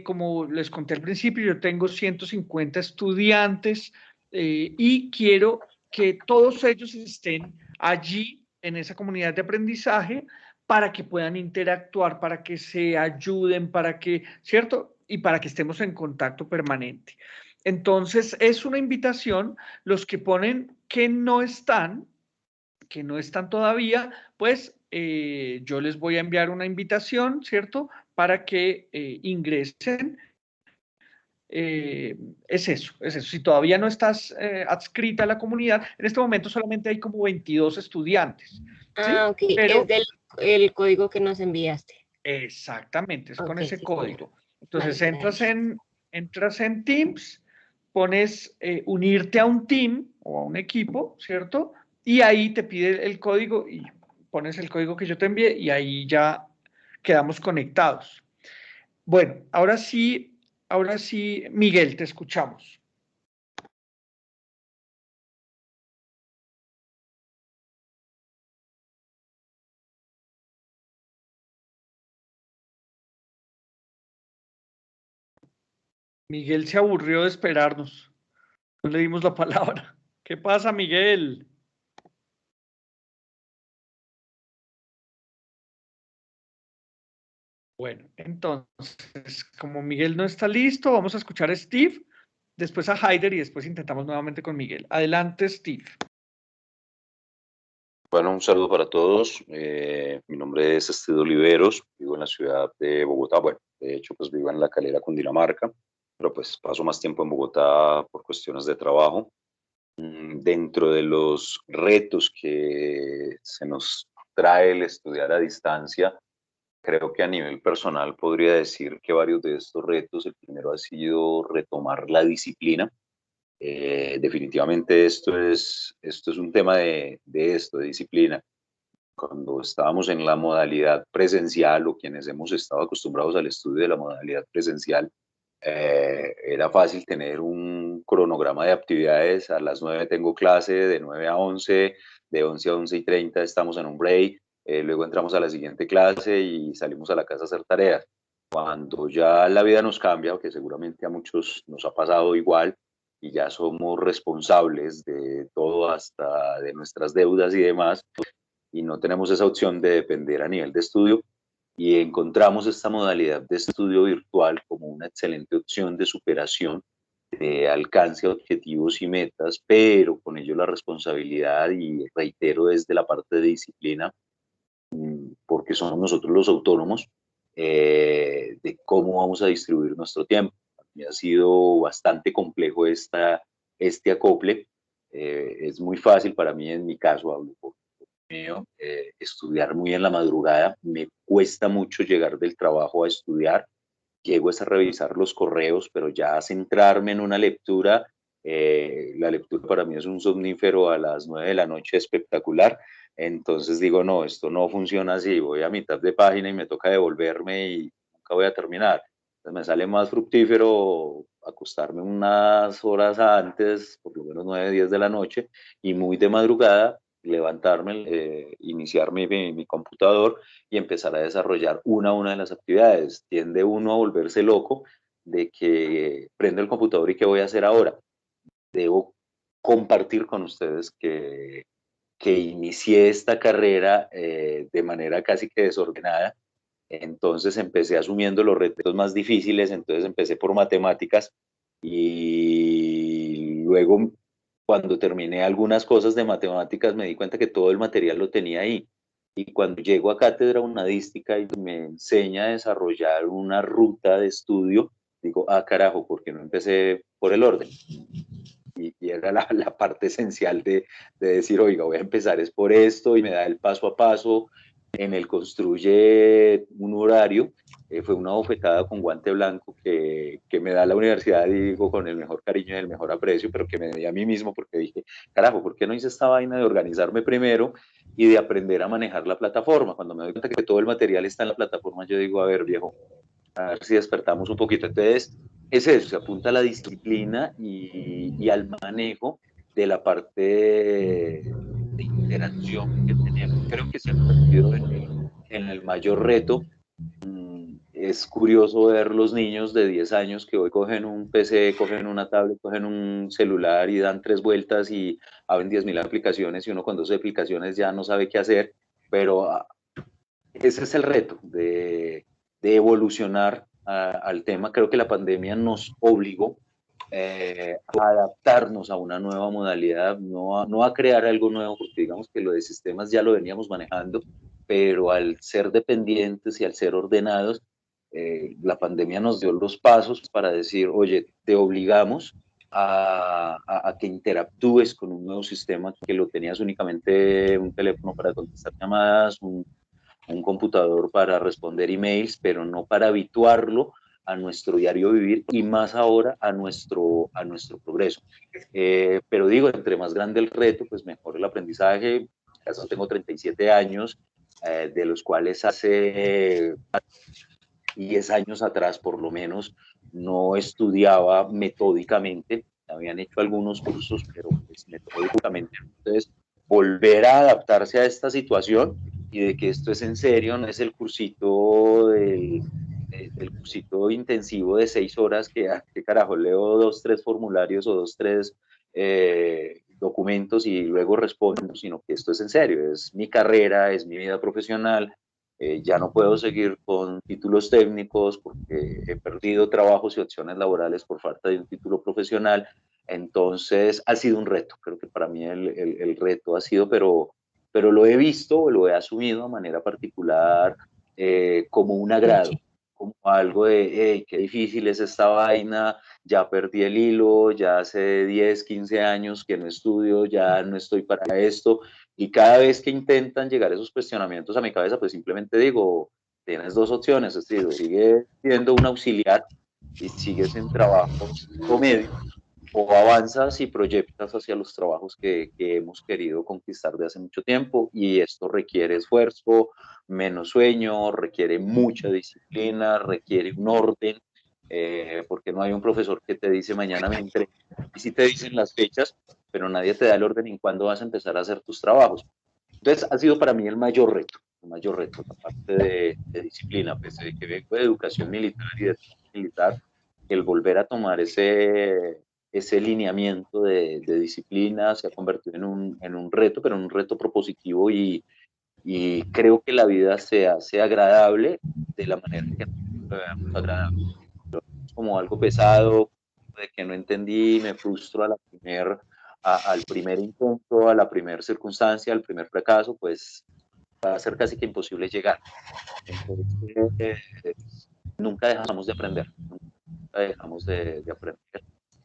Como les conté al principio, yo tengo 150 estudiantes y quiero que todos ellos estén allí en esa comunidad de aprendizaje para que puedan interactuar, para que se ayuden, para que, ¿cierto? Y para que estemos en contacto permanente. Entonces, es una invitación, los que ponen que no están todavía, pues yo les voy a enviar una invitación, ¿cierto? Para que ingresen. Es eso. Si todavía no estás adscrita a la comunidad, en este momento solamente hay como 22 estudiantes. ¿sí? Ok, Pero, es del código que nos enviaste. Exactamente, es con Okay, ese sí, código. Entonces vale, entras en Teams, pones unirte a un team o a un equipo, ¿cierto? Y ahí te pide el código y pones el código que yo te envié y ahí ya quedamos conectados. Bueno, ahora sí, Miguel, te escuchamos. Miguel se aburrió de esperarnos. No le dimos la palabra. ¿Qué pasa, Miguel? Bueno, entonces, como Miguel no está listo, vamos a escuchar a Steve, después a Haider y después intentamos nuevamente con Miguel. Adelante, Steve. Bueno, un saludo para todos. Mi nombre es Steve Oliveros, vivo en la ciudad de Bogotá. Bueno, de hecho, pues vivo en La Calera, Cundinamarca, pero pues paso más tiempo en Bogotá por cuestiones de trabajo. Dentro de los retos que se nos trae el estudiar a distancia, creo que a nivel personal podría decir que varios de estos retos, el primero ha sido retomar la disciplina. Definitivamente esto es un tema de disciplina. Cuando estábamos en la modalidad presencial o quienes hemos estado acostumbrados al estudio de la modalidad presencial, era fácil tener un cronograma de actividades. A las 9 tengo clase, de 9 a 11, de 11 a 11:30 estamos en un break, luego entramos a la siguiente clase y salimos a la casa a hacer tareas. Cuando ya la vida nos cambia, que seguramente a muchos nos ha pasado igual, y ya somos responsables de todo, hasta de nuestras deudas y demás, y no tenemos esa opción de depender a nivel de estudio, y encontramos esta modalidad de estudio virtual como una excelente opción de superación, de alcance de objetivos y metas, pero con ello la responsabilidad, y reitero, desde la parte de disciplina, porque somos nosotros los autónomos de cómo vamos a distribuir nuestro tiempo. y ha sido bastante complejo este acople. Es muy fácil para mí, en mi caso, hablo por mío, estudiar muy en la madrugada. Me cuesta mucho llegar del trabajo a estudiar. Llego a revisar los correos, pero ya a centrarme en una lectura, la lectura para mí es un somnífero a las 9 de la noche espectacular. Entonces digo, no, esto no funciona así, voy a mitad de página y me toca devolverme y nunca voy a terminar. Entonces me sale más fructífero acostarme unas horas antes, por lo menos 9, 10 de la noche, y muy de madrugada levantarme, iniciar mi computador y empezar a desarrollar una a una de las actividades. Tiende uno a volverse loco de que prende el computador y qué voy a hacer ahora. Debo compartir con ustedes que inicié esta carrera de manera casi que desordenada. Entonces empecé asumiendo los retos más difíciles, entonces empecé por matemáticas y luego cuando terminé algunas cosas de matemáticas me di cuenta que todo el material lo tenía ahí. Y cuando llego a cátedra unadística y me enseña a desarrollar una ruta de estudio, digo, ah, carajo, ¿por qué no empecé por el orden? Y era la parte esencial de decir, oiga, voy a empezar es por esto, y me da el paso a paso, en el construye un horario. Fue una bofetada con guante blanco que me da la universidad, y digo con el mejor cariño y el mejor aprecio, pero que me di a mí mismo porque dije, carajo, ¿por qué no hice esta vaina de organizarme primero y de aprender a manejar la plataforma? Cuando me doy cuenta que todo el material está en la plataforma, yo digo, a ver, viejo, a ver si despertamos un poquito. Entonces, es eso, se apunta a la disciplina y al manejo de la parte de interacción que tenemos. Creo que se ha convertido en el mayor reto. Es curioso ver los niños de 10 años que hoy cogen un PC, cogen una tablet, cogen un celular y dan 3 vueltas y abren 10.000 aplicaciones, y uno con 12 aplicaciones ya no sabe qué hacer, pero ese es el reto de evolucionar al tema. Creo que la pandemia nos obligó a adaptarnos a una nueva modalidad, no a crear algo nuevo, porque digamos que lo de sistemas ya lo veníamos manejando, pero al ser dependientes y al ser ordenados, la pandemia nos dio los pasos para decir, oye, te obligamos a que interactúes con un nuevo sistema, que lo tenías únicamente un teléfono para contestar llamadas, un computador para responder emails, pero no para habituarlo a nuestro diario vivir, y más ahora a nuestro progreso. Pero digo, entre más grande el reto, pues mejor el aprendizaje. En caso tengo 37 años, de los cuales hace 10 años atrás, por lo menos, no estudiaba metódicamente. Habían hecho algunos cursos, pero pues, metódicamente. Entonces, volver a adaptarse a esta situación y de que esto es en serio, no es el cursito del cursito intensivo de 6 horas que carajo, leo 2, 3 formularios o 2, 3 documentos y luego respondo, sino que esto es en serio, es mi carrera, es mi vida profesional. Ya no puedo seguir con títulos técnicos porque he perdido trabajos y opciones laborales por falta de un título profesional. Entonces ha sido un reto. Creo que para mí el reto ha sido, pero lo he visto, lo he asumido de manera particular, como un agrado, como algo de, hey, qué difícil es esta vaina, ya perdí el hilo, ya hace 10, 15 años que no estudio, ya no estoy para esto. Y cada vez que intentan llegar esos cuestionamientos a mi cabeza, pues simplemente digo, tienes dos opciones, es decir, sigue siendo un auxiliar y sigues en trabajo medio, o avanzas y proyectas hacia los trabajos que hemos querido conquistar de hace mucho tiempo, y esto requiere esfuerzo, menos sueño, requiere mucha disciplina, requiere un orden, porque no hay un profesor que te dice mañana me entrega, y sí te dicen las fechas, pero nadie te da el orden en cuándo vas a empezar a hacer tus trabajos. Entonces ha sido para mí el mayor reto, la parte de disciplina, pese a que vengo de educación militar y de militar, el volver a tomar ese lineamiento de disciplina se ha convertido en un reto, pero en un reto propositivo, y creo que la vida se hace agradable de la manera que lo veamos agradable. Como algo pesado, de que no entendí, me frustro al primer intento, a la primera circunstancia, al primer fracaso, pues va a ser casi que imposible llegar. Entonces, nunca dejamos de aprender. nunca dejamos de aprender.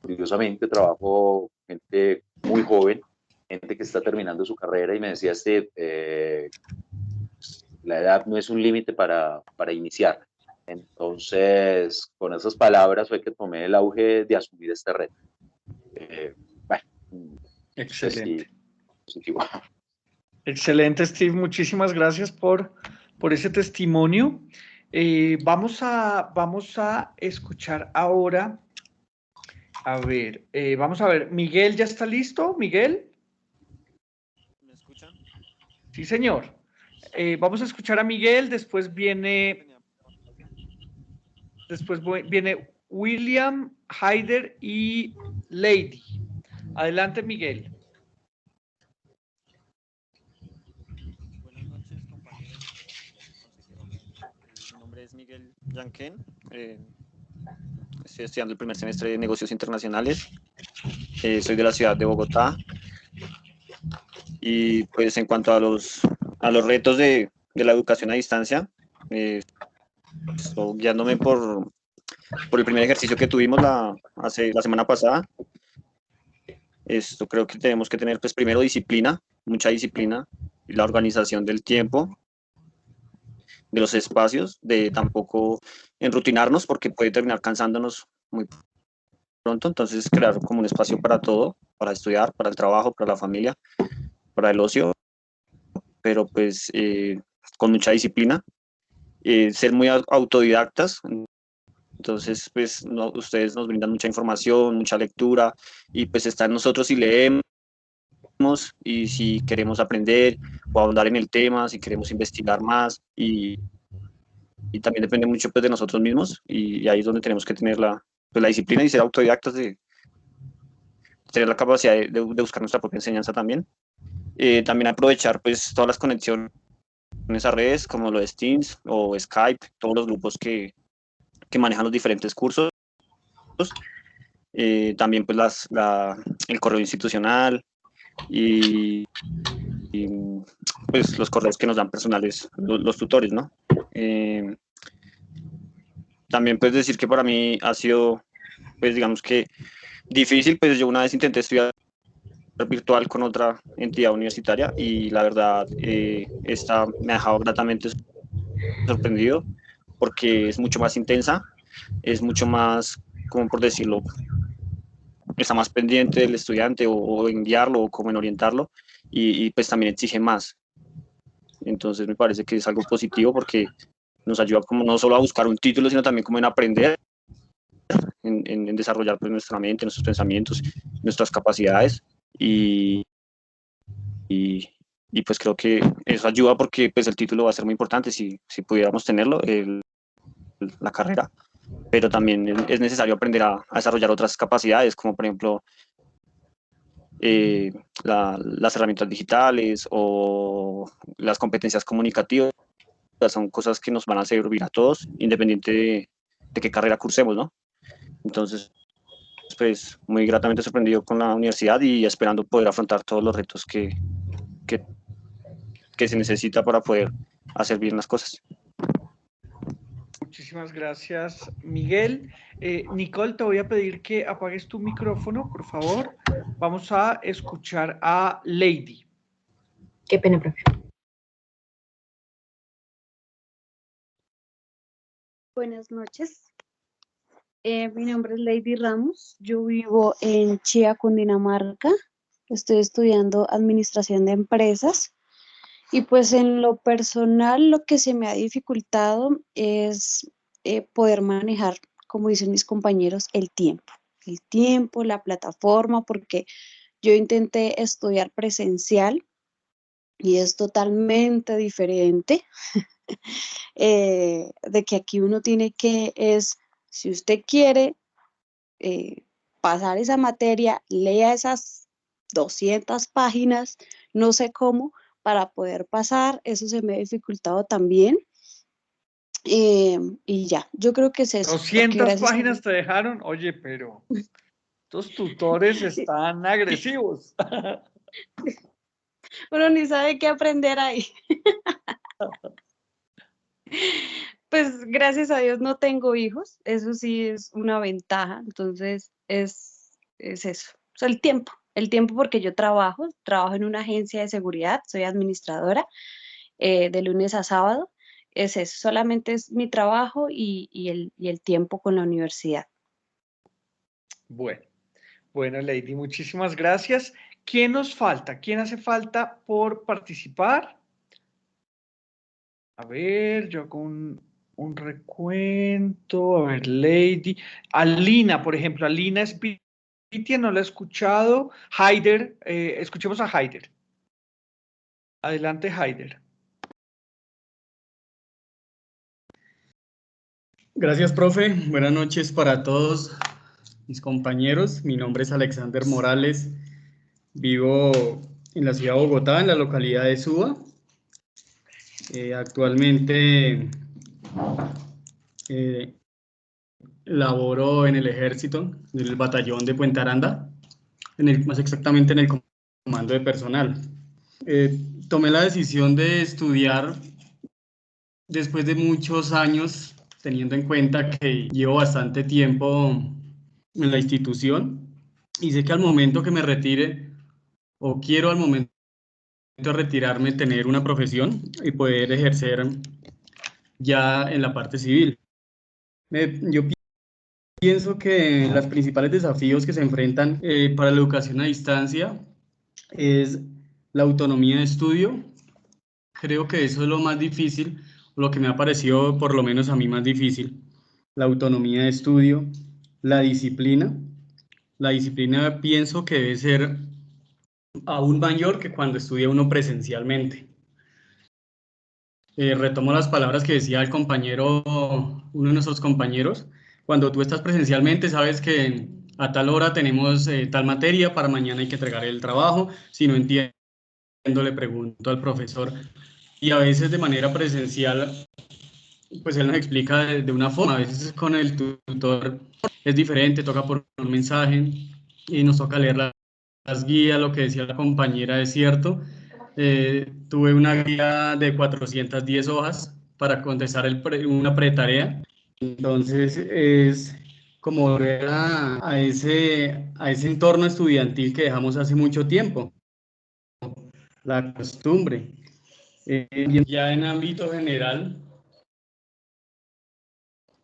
Curiosamente, trabajo con gente muy joven, gente que está terminando su carrera y me decía, la edad no es un límite para iniciar. Entonces, con esas palabras fue que tomé el auge de asumir este reto. Bueno, Excelente. Sí, positivo. Excelente, Steve. Muchísimas gracias por ese testimonio. Vamos a escuchar ahora. Vamos a ver. Miguel, ¿ya está listo? Miguel. ¿Me escuchan? Sí, señor. Vamos a escuchar a Miguel. Después viene William, Haider y Lady. Adelante, Miguel. Buenas noches, compañeros. Mi nombre es Miguel Yanquén. Estoy estudiando el primer semestre de negocios internacionales. Soy de la ciudad de Bogotá. Y pues en cuanto a los retos de la educación a distancia, estoy guiándome por el primer ejercicio que tuvimos la semana pasada. Esto creo que tenemos que tener pues primero disciplina, mucha disciplina, y la organización del tiempo, de los espacios, de tampoco enrutinarnos porque puede terminar cansándonos muy pronto. Entonces crear como un espacio para todo, para estudiar, para el trabajo, para la familia, para el ocio, pero pues con mucha disciplina, ser muy autodidactas. Entonces pues ustedes nos brindan mucha información, mucha lectura, y pues está en nosotros si leemos y si queremos aprender o ahondar en el tema, si queremos investigar más, y también depende mucho pues de nosotros mismos, y ahí es donde tenemos que tener la disciplina y ser autodidactas, de tener la capacidad de buscar nuestra propia enseñanza también. También aprovechar pues todas las conexiones a redes como lo de Teams o Skype, todos los grupos que manejan los diferentes cursos. También pues el correo institucional y pues los correos que nos dan personales los tutores, ¿no? También pues decir que para mí ha sido, pues digamos que difícil. Pues yo una vez intenté estudiar virtual con otra entidad universitaria y la verdad esta me ha dejado gratamente sorprendido porque es mucho más intensa, es mucho más, como por decirlo, está más pendiente del estudiante o en guiarlo o como en orientarlo, y pues también exige más. Entonces me parece que es algo positivo porque nos ayuda como no solo a buscar un título, sino también como en aprender, en desarrollar pues nuestra mente, nuestros pensamientos, nuestras capacidades, y pues creo que eso ayuda porque pues el título va a ser muy importante si pudiéramos tenerlo, la carrera, pero también es necesario aprender a desarrollar otras capacidades, como por ejemplo las herramientas digitales o las competencias comunicativas. Son cosas que nos van a servir a todos, independiente de qué carrera cursemos, ¿no? Entonces, pues muy gratamente sorprendido con la universidad y esperando poder afrontar todos los retos que se necesita para poder hacer bien las cosas. Muchísimas gracias, Miguel. Nicole, te voy a pedir que apagues tu micrófono, por favor. Vamos a escuchar a Lady. Qué pena, profe. Buenas noches. Mi nombre es Lady Ramos. Yo vivo en Chía, Cundinamarca. Estoy estudiando Administración de Empresas. Y pues en lo personal, lo que se me ha dificultado es poder manejar, como dicen mis compañeros, el tiempo, la plataforma, porque yo intenté estudiar presencial y es totalmente diferente. De que aquí uno tiene que, si usted quiere pasar esa materia, lea esas 200 páginas, no sé cómo, para poder pasar. Eso se me ha dificultado también. Y ya, yo creo que es eso. 200 páginas te dejaron. Oye, pero estos tutores están agresivos. Uno ni sabe qué aprender ahí. Pues gracias a Dios no tengo hijos, eso sí es una ventaja, entonces es eso, o sea, el tiempo porque yo trabajo en una agencia de seguridad, soy administradora de lunes a sábado, es eso, solamente es mi trabajo y el tiempo con la universidad. Bueno, bueno, Lady, muchísimas gracias. ¿Quién nos falta? ¿Quién hace falta por participar? A ver, yo hago un recuento. A ver, Lady. Alina, por ejemplo. Alina Spitia, no la he escuchado. Haider, escuchemos a Haider. Adelante, Haider. Gracias, profe. Buenas noches para todos mis compañeros. Mi nombre es Alexander Morales. Vivo en la ciudad de Bogotá, en la localidad de Suba. Actualmente laboro en el ejército, en el batallón de Puente Aranda, más exactamente en el comando de personal. Tomé la decisión de estudiar después de muchos años, teniendo en cuenta que llevo bastante tiempo en la institución y sé que al momento que me retire, o quiero al momento de retirarme, tener una profesión y poder ejercer ya en la parte civil. Yo pienso que los principales desafíos que se enfrentan para la educación a distancia es la autonomía de estudio. Creo que eso es lo más difícil, lo que me ha parecido por lo menos a mí más difícil. La autonomía de estudio, la disciplina. La disciplina pienso que debe ser aún mayor que cuando estudia uno presencialmente. Retomo las palabras que decía el compañero, uno de nuestros compañeros. Cuando tú estás presencialmente, sabes que a tal hora tenemos tal materia, para mañana hay que entregar el trabajo. Si no entiendo, le pregunto al profesor. Y a veces de manera presencial, pues él nos explica de una forma. A veces con el tutor es diferente, toca por un mensaje y nos toca leer las guías, lo que decía la compañera es cierto. Tuve una guía de 410 hojas para contestar una pretarea. Entonces es como volver a ese entorno estudiantil que dejamos hace mucho tiempo, la costumbre. Ya en ámbito general,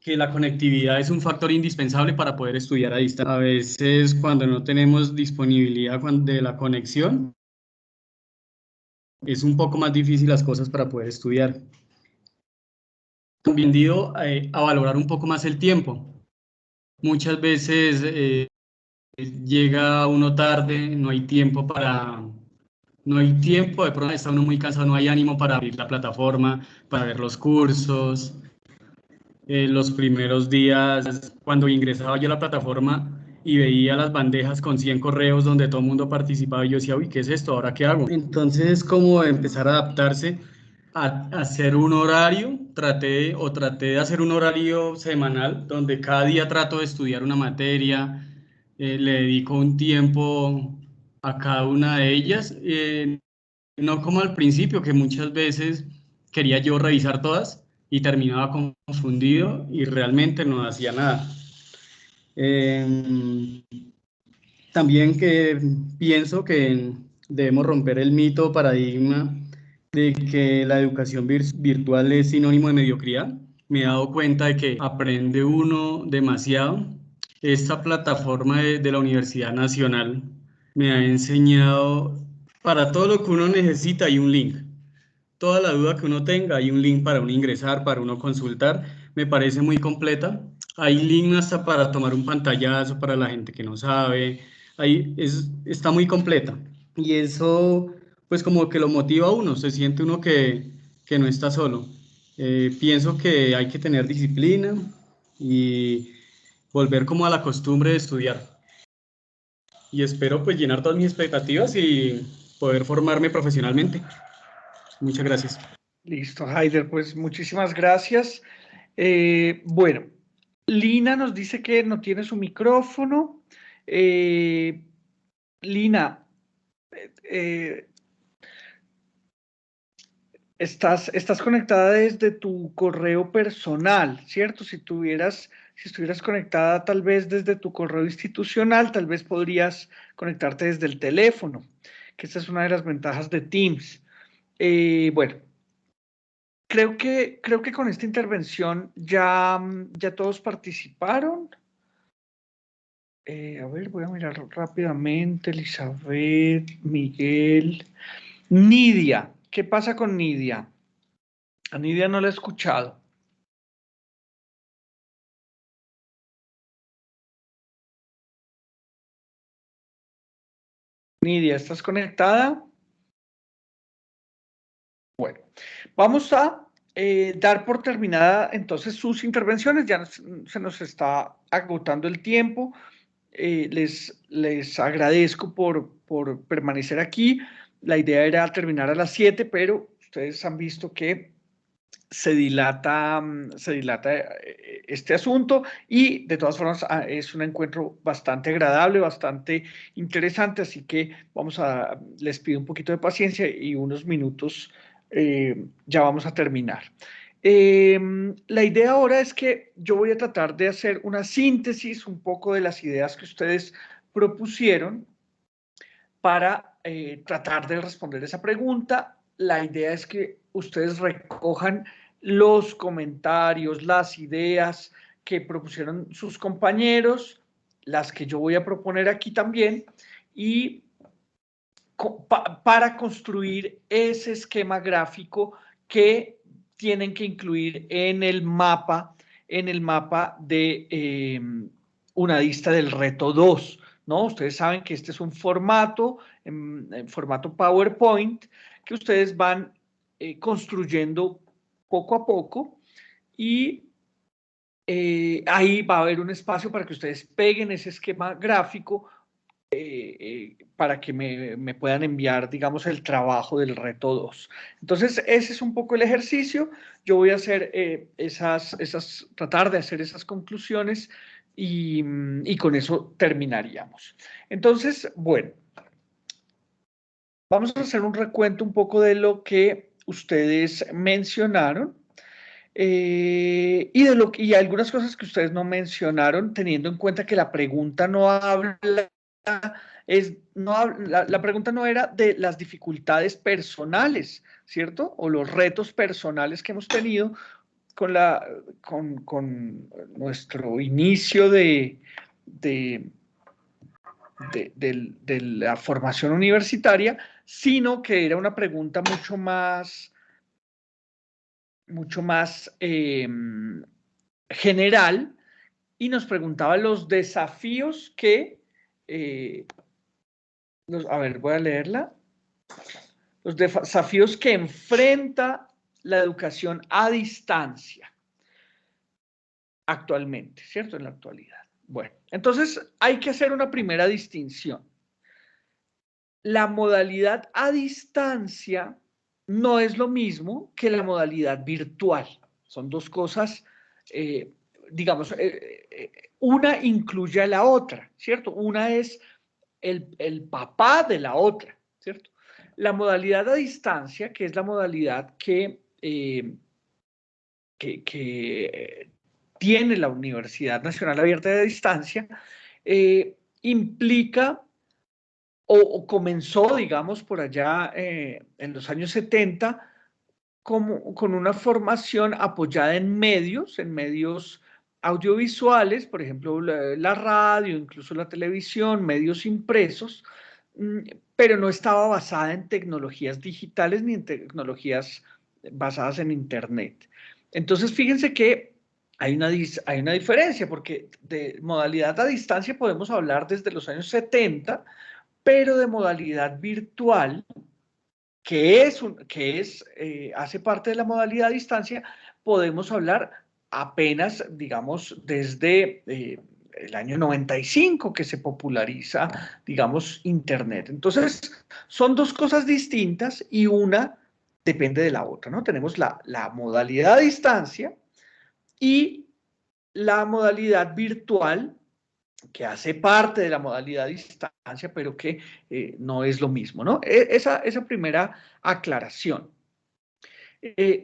que la conectividad es un factor indispensable para poder estudiar a distancia. A veces cuando no tenemos disponibilidad de la conexión, es un poco más difícil las cosas para poder estudiar. También a valorar un poco más el tiempo. Muchas veces llega uno tarde, no hay tiempo, de pronto está uno muy cansado, no hay ánimo para abrir la plataforma, para ver los cursos. Los primeros días, cuando ingresaba yo a la plataforma y veía las bandejas con 100 correos donde todo el mundo participaba, y yo decía, uy, ¿qué es esto? ¿Ahora qué hago? Entonces es como empezar a adaptarse a hacer un horario. Traté de hacer un horario semanal donde cada día trato de estudiar una materia, le dedico un tiempo a cada una de ellas, no como al principio, que muchas veces quería yo revisar todas y terminaba confundido y realmente no hacía nada. También que pienso que debemos romper el mito paradigma de que la educación virtual es sinónimo de mediocridad. Me he dado cuenta de que aprende uno demasiado. Esta plataforma de la Universidad Nacional me ha enseñado para todo lo que uno necesita hay un link. Toda la duda que uno tenga, hay un link para uno ingresar, para uno consultar. Me parece muy completa. Hay link hasta para tomar un pantallazo para la gente que no sabe. Está muy completa. Y eso, pues como que lo motiva a uno, se siente uno que no está solo. Pienso que hay que tener disciplina y volver como a la costumbre de estudiar. Y espero pues llenar todas mis expectativas y poder formarme profesionalmente. Muchas gracias. Listo, Haider, pues muchísimas gracias. Bueno, Lina nos dice que no tiene su micrófono. Lina, Estás conectada desde tu correo personal, ¿cierto? Si estuvieras conectada tal vez desde tu correo institucional, tal vez podrías conectarte desde el teléfono, que esta es una de las ventajas de Teams. Bueno, creo que con esta intervención ya todos participaron. A ver, voy a mirar rápidamente. Elizabeth, Miguel, Nidia. ¿Qué pasa con Nidia? A Nidia no la he escuchado. Nidia, ¿estás conectada? Bueno, vamos a dar por terminada entonces sus intervenciones. Ya se nos está agotando el tiempo. Les agradezco por permanecer aquí. La idea era terminar a las 7, pero ustedes han visto que se dilata este asunto y de todas formas es un encuentro bastante agradable, bastante interesante, así que les pido un poquito de paciencia y unos minutos ya vamos a terminar. La idea ahora es que yo voy a tratar de hacer una síntesis un poco de las ideas que ustedes propusieron para tratar de responder esa pregunta. La idea es que ustedes recojan los comentarios, las ideas que propusieron sus compañeros, las que yo voy a proponer aquí también, y para construir ese esquema gráfico que tienen que incluir en el mapa de una lista del reto 2, ¿no? Ustedes saben que este es un formato, en formato PowerPoint, que ustedes van construyendo poco a poco y ahí va a haber un espacio para que ustedes peguen ese esquema gráfico para que me puedan enviar, digamos, el trabajo del reto 2. Entonces, ese es un poco el ejercicio. Yo voy a hacer tratar de hacer esas conclusiones y con eso terminaríamos. Entonces, bueno, vamos a hacer un recuento un poco de lo que ustedes mencionaron. Y algunas cosas que ustedes no mencionaron, teniendo en cuenta que la pregunta no habla, la pregunta no era de las dificultades personales, ¿cierto? O los retos personales que hemos tenido con nuestro inicio de la formación universitaria, sino que era una pregunta mucho más general y nos preguntaba los desafíos que, a ver, voy a leerla, los desafíos que enfrenta la educación a distancia actualmente, ¿cierto? En la actualidad. Bueno, entonces hay que hacer una primera distinción. La modalidad a distancia no es lo mismo que la modalidad virtual. Son dos cosas, digamos, una incluye a la otra, ¿cierto? Una es el papá de la otra, ¿cierto? La modalidad a distancia, que es la modalidad que tiene la Universidad Nacional Abierta de Distancia, implica o comenzó, digamos, por allá en los años 70, con una formación apoyada en medios audiovisuales, por ejemplo, la radio, incluso la televisión, medios impresos, pero no estaba basada en tecnologías digitales ni en tecnologías basadas en Internet. Entonces, fíjense que hay una diferencia, porque de modalidad a distancia podemos hablar desde los años 70, pero de modalidad virtual, que hace parte de la modalidad a distancia, podemos hablar apenas, digamos, desde el año 95 que se populariza, digamos, Internet. Entonces, son dos cosas distintas y una depende de la otra, ¿no? Tenemos la modalidad a distancia y la modalidad virtual, que hace parte de la modalidad a distancia, pero que no es lo mismo, ¿no? Esa primera aclaración.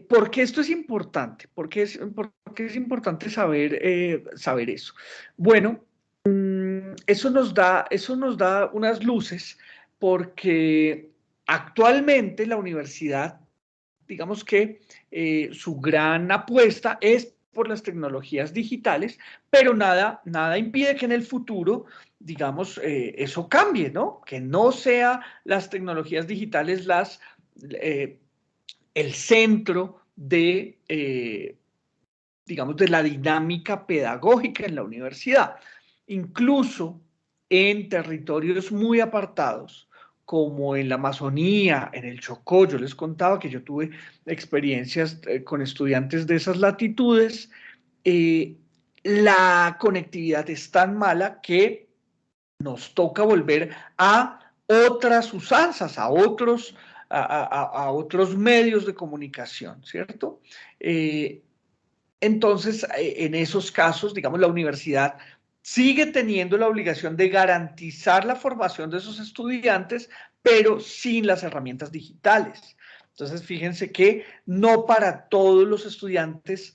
¿Por qué esto es importante? ¿Por qué es importante saber eso? Bueno, eso nos da unas luces porque actualmente la universidad, digamos que su gran apuesta es por las tecnologías digitales, pero nada impide que en el futuro, digamos, eso cambie, ¿no? Que no sea las tecnologías digitales el centro de, digamos, de la dinámica pedagógica en la universidad. Incluso en territorios muy apartados, como en la Amazonía, en el Chocó, yo les contaba que yo tuve experiencias con estudiantes de esas latitudes, la conectividad es tan mala que nos toca volver a otras usanzas, a otros medios de comunicación, ¿cierto? Entonces, en esos casos, digamos, la universidad sigue teniendo la obligación de garantizar la formación de esos estudiantes, pero sin las herramientas digitales. Entonces, fíjense que no para todos los estudiantes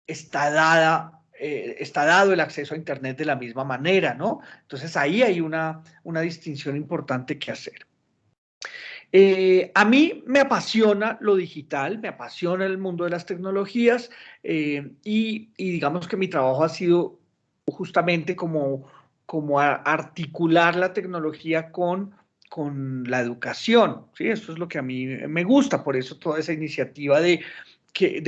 está dado el acceso a Internet de la misma manera, ¿no? Entonces, ahí hay una distinción importante que hacer. A mí me apasiona lo digital, me apasiona el mundo de las tecnologías y digamos que mi trabajo ha sido justamente como articular la tecnología con la educación, ¿sí? Eso es lo que a mí me gusta, por eso toda esa iniciativa de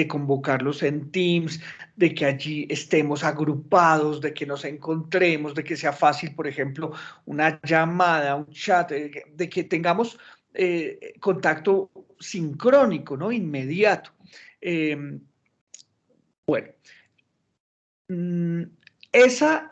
convocarlos en Teams, de que allí estemos agrupados, de que nos encontremos, de que sea fácil, por ejemplo, una llamada, un chat, de que tengamos contacto sincrónico, ¿no? Inmediato. Bueno, esa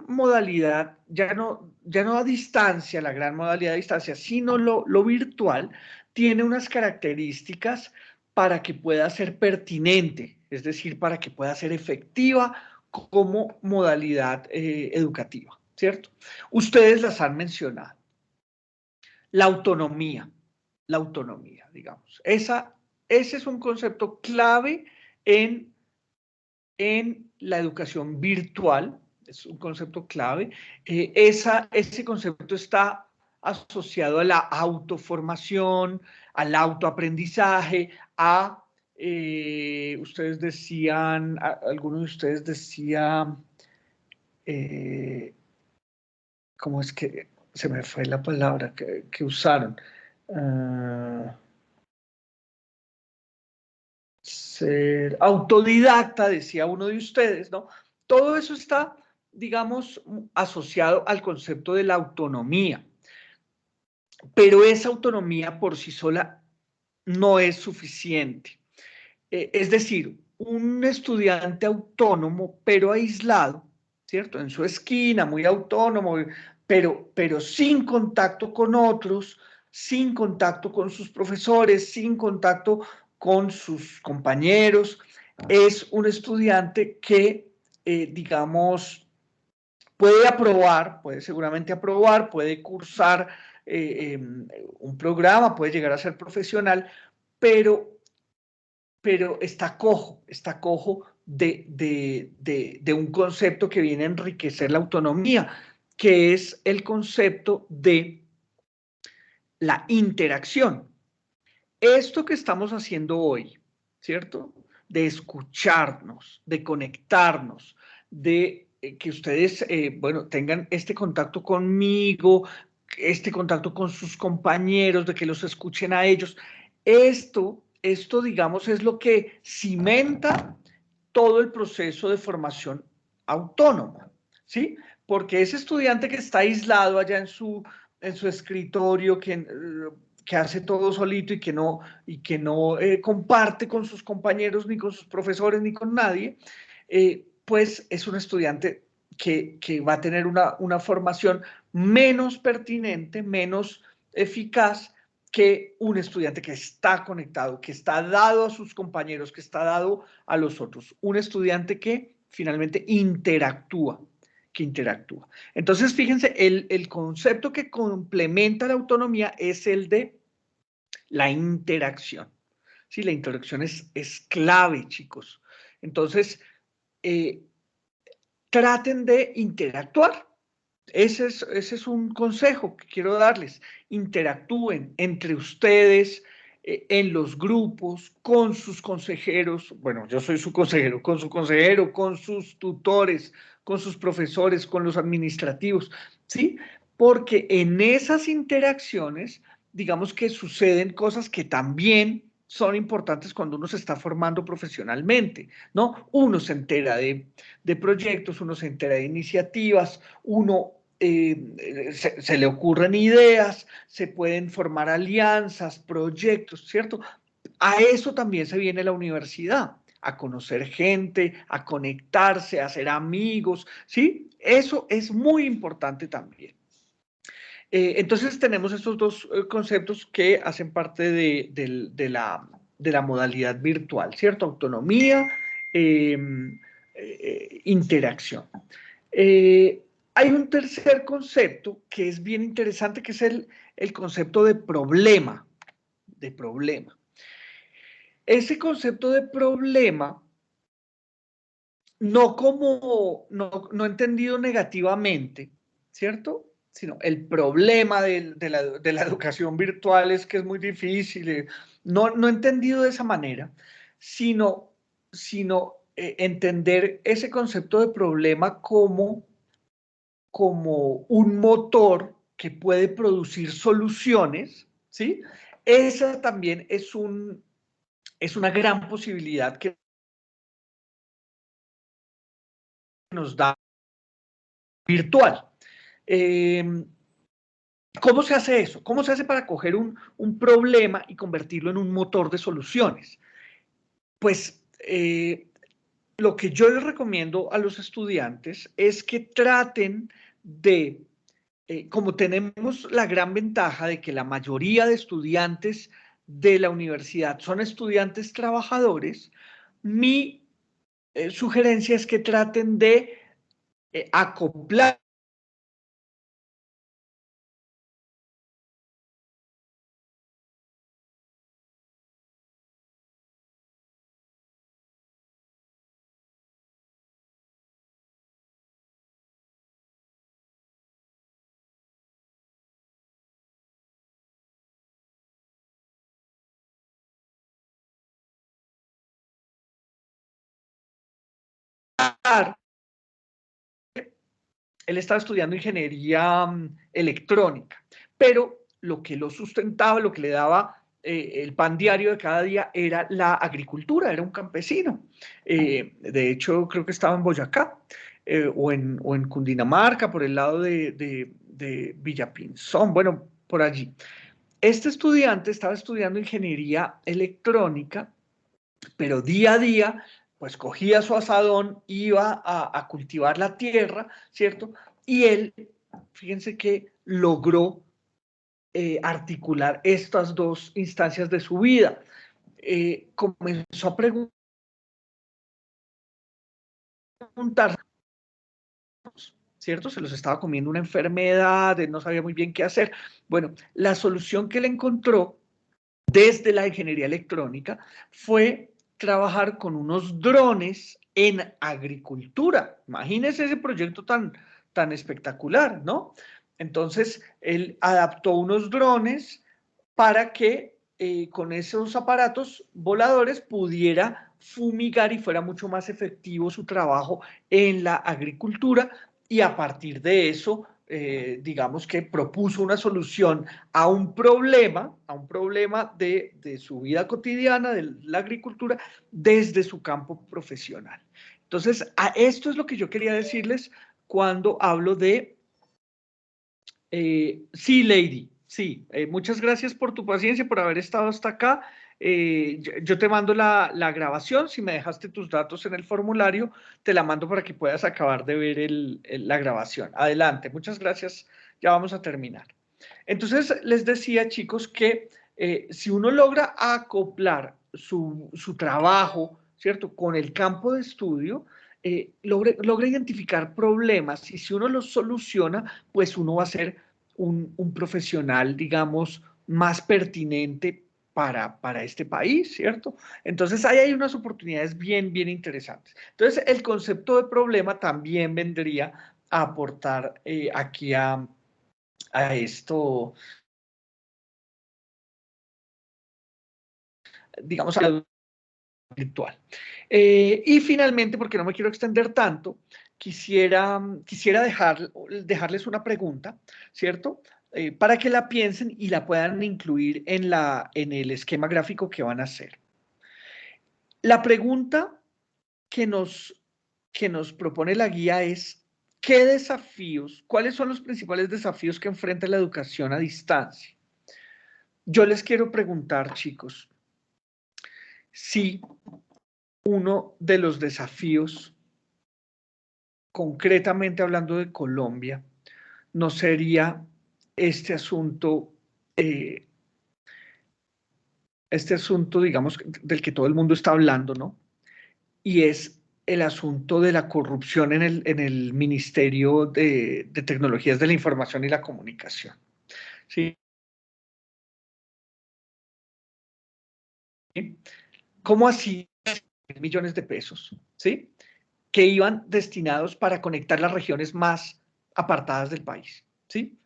modalidad, ya no a distancia, la gran modalidad a distancia, sino lo virtual, tiene unas características para que pueda ser pertinente, es decir, para que pueda ser efectiva como modalidad educativa, ¿cierto? Ustedes las han mencionado. La autonomía, digamos. Ese es un concepto clave en la educación virtual, es un concepto clave. Ese concepto está asociado a la autoformación, al autoaprendizaje, ustedes decían, algunos de ustedes decían, ¿cómo es que se me fue la palabra que usaron? Ser autodidacta, decía uno de ustedes, ¿no? Todo eso está, digamos, asociado al concepto de la autonomía. Pero esa autonomía por sí sola no es suficiente. Es decir, un estudiante autónomo, pero aislado, ¿cierto? En su esquina, muy autónomo, pero sin contacto con otros, sin contacto con sus profesores, sin contacto con sus compañeros, es un estudiante que, digamos, puede seguramente aprobar, puede cursar un programa, puede llegar a ser profesional, pero está cojo de un concepto que viene a enriquecer la autonomía, que es el concepto de la interacción. Esto que estamos haciendo hoy, ¿cierto? De escucharnos, de conectarnos, de que ustedes, bueno, tengan este contacto conmigo, este contacto con sus compañeros, de que los escuchen a ellos. Esto, digamos, es lo que cimenta todo el proceso de formación autónoma, ¿sí? Porque ese estudiante que está aislado allá en su escritorio, que hace todo solito y que no comparte con sus compañeros, ni con sus profesores, ni con nadie, pues es un estudiante que va a tener una formación menos pertinente, menos eficaz que un estudiante que está conectado, que está dado a sus compañeros, que está dado a los otros. Un estudiante que finalmente interactúa. Entonces, fíjense, el concepto que complementa la autonomía es el de la interacción, Sí, la interacción es clave, chicos. Entonces, traten de interactuar. Ese es un consejo que quiero darles. Interactúen entre ustedes, en los grupos, con sus consejeros. Bueno, yo soy su consejero, con su consejero, con sus tutores, con sus profesores, con los administrativos, ¿sí? Porque en esas interacciones, digamos que suceden cosas que también son importantes cuando uno se está formando profesionalmente, ¿no? Uno se entera de proyectos, uno se entera de iniciativas, uno se le ocurren ideas, se pueden formar alianzas, proyectos, ¿cierto? A eso también se viene la universidad, a conocer gente, a conectarse, a ser amigos, ¿sí? Eso es muy importante también. Entonces tenemos estos dos conceptos que hacen parte de la modalidad virtual, ¿cierto? Autonomía, interacción. Hay un tercer concepto que es bien interesante, que es el concepto de problema. Ese concepto de problema, no entendido negativamente, ¿cierto? Sino el problema de la educación virtual es que es muy difícil, no entendido de esa manera, sino entender ese concepto de problema como un motor que puede producir soluciones, ¿sí? Esa también es una gran posibilidad que nos da virtual. ¿Cómo se hace eso? ¿Cómo se hace para coger un problema y convertirlo en un motor de soluciones? Pues lo que yo les recomiendo a los estudiantes es que traten de, como tenemos la gran ventaja de que la mayoría de estudiantes de la universidad son estudiantes trabajadores, mi sugerencia es que traten de acoplar él estaba estudiando ingeniería electrónica, pero lo que lo sustentaba, lo que le daba el pan diario de cada día era la agricultura, era un campesino. De hecho, creo que estaba en Boyacá o en Cundinamarca, por el lado de Villapinzón, bueno, por allí. Este estudiante estaba estudiando ingeniería electrónica, pero día a día pues cogía su asadón, iba a cultivar la tierra, ¿cierto? Y él, fíjense que logró articular estas dos instancias de su vida. Comenzó a preguntar, ¿cierto? Se los estaba comiendo una enfermedad, él no sabía muy bien qué hacer. Bueno, la solución que él encontró desde la ingeniería electrónica fue trabajar con unos drones en agricultura. Imagínense ese proyecto tan espectacular, ¿no? Entonces, él adaptó unos drones para que con esos aparatos voladores pudiera fumigar y fuera mucho más efectivo su trabajo en la agricultura, y a partir de eso, digamos que propuso una solución a un problema de su vida cotidiana, de la agricultura, desde su campo profesional. Entonces, esto es lo que yo quería decirles cuando hablo de... sí, Lady, sí, muchas gracias por tu paciencia, por haber estado hasta acá. Yo te mando la grabación, si me dejaste tus datos en el formulario, te la mando para que puedas acabar de ver la grabación. Adelante, muchas gracias, ya vamos a terminar. Entonces, les decía, chicos, que si uno logra acoplar su trabajo, ¿cierto?, con el campo de estudio, logra identificar problemas, y si uno los soluciona, pues uno va a ser un profesional, digamos, más pertinente para este país, ¿cierto? Entonces, ahí hay unas oportunidades bien, bien interesantes. Entonces, el concepto de problema también vendría a aportar aquí a esto, digamos, a la virtual. Y finalmente, porque no me quiero extender tanto, quisiera dejarles una pregunta, ¿cierto? Para que la piensen y la puedan incluir en el esquema gráfico que van a hacer. La pregunta que nos propone la guía es, ¿qué desafíos, cuáles son los principales desafíos que enfrenta la educación a distancia? Yo les quiero preguntar, chicos, si uno de los desafíos, concretamente hablando de Colombia, no sería este asunto, digamos, del que todo el mundo está hablando, ¿no? Y es el asunto de la corrupción en el Ministerio de Tecnologías de la Información y la Comunicación. ¿Sí? ¿Cómo así millones de pesos? ¿Sí? Que iban destinados para conectar las regiones más apartadas del país. ¿Sí?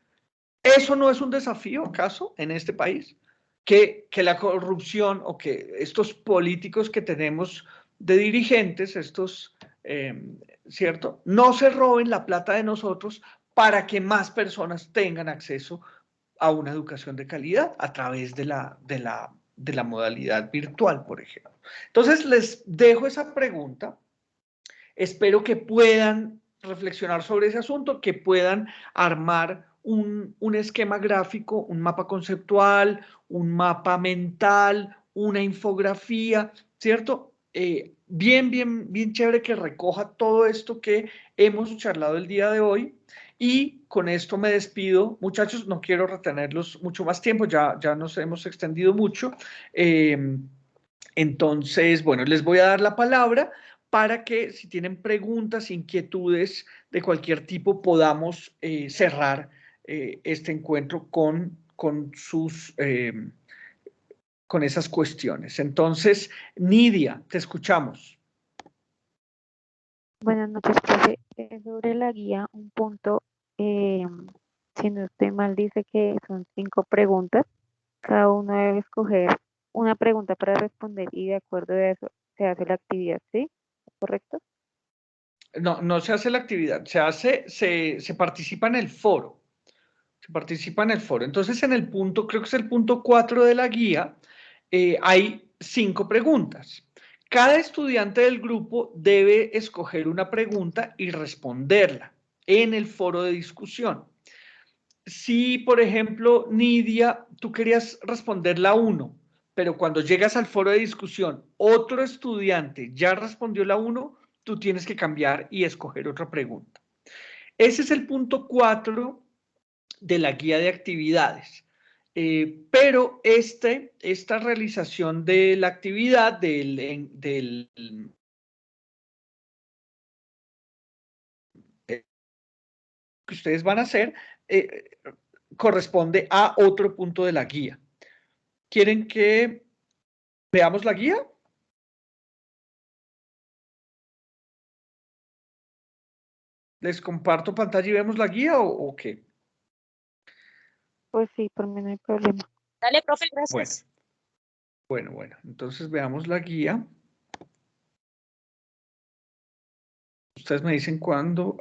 ¿Eso no es un desafío, acaso, en este país? Que la corrupción o que estos políticos que tenemos de dirigentes, ¿cierto? No se roben la plata de nosotros para que más personas tengan acceso a una educación de calidad a través de la modalidad virtual, por ejemplo. Entonces, les dejo esa pregunta. Espero que puedan reflexionar sobre ese asunto, que puedan armar un esquema gráfico, un mapa conceptual, un mapa mental, una infografía, ¿cierto? Bien, bien, bien chévere que recoja todo esto que hemos charlado el día de hoy. Y con esto me despido. Muchachos, no quiero retenerlos mucho más tiempo, ya nos hemos extendido mucho. Entonces, bueno, les voy a dar la palabra para que si tienen preguntas, inquietudes de cualquier tipo, podamos cerrar este encuentro con esas cuestiones. Entonces, Nidia, te escuchamos. Buenas noches, profe. Sobre la guía, un punto, si no estoy mal, dice que son 5 preguntas. Cada uno debe escoger una pregunta para responder y de acuerdo a eso se hace la actividad, ¿sí? ¿Correcto? No se hace la actividad, se participa en el foro. Se participa en el foro. Entonces, en el punto, creo que es el punto 4 de la guía, hay 5 preguntas. Cada estudiante del grupo debe escoger una pregunta y responderla en el foro de discusión. Si, por ejemplo, Nidia, tú querías responder la 1, pero cuando llegas al foro de discusión, otro estudiante ya respondió la 1, tú tienes que cambiar y escoger otra pregunta. Ese es el punto 4 de la guía de actividades. Pero esta realización de la actividad que ustedes van a hacer corresponde a otro punto de la guía. ¿Quieren que veamos la guía? ¿Les comparto pantalla y vemos la guía o qué? Pues sí, por mí no hay problema. Dale, profe, gracias. Bueno. Entonces veamos la guía. Ustedes me dicen cuándo.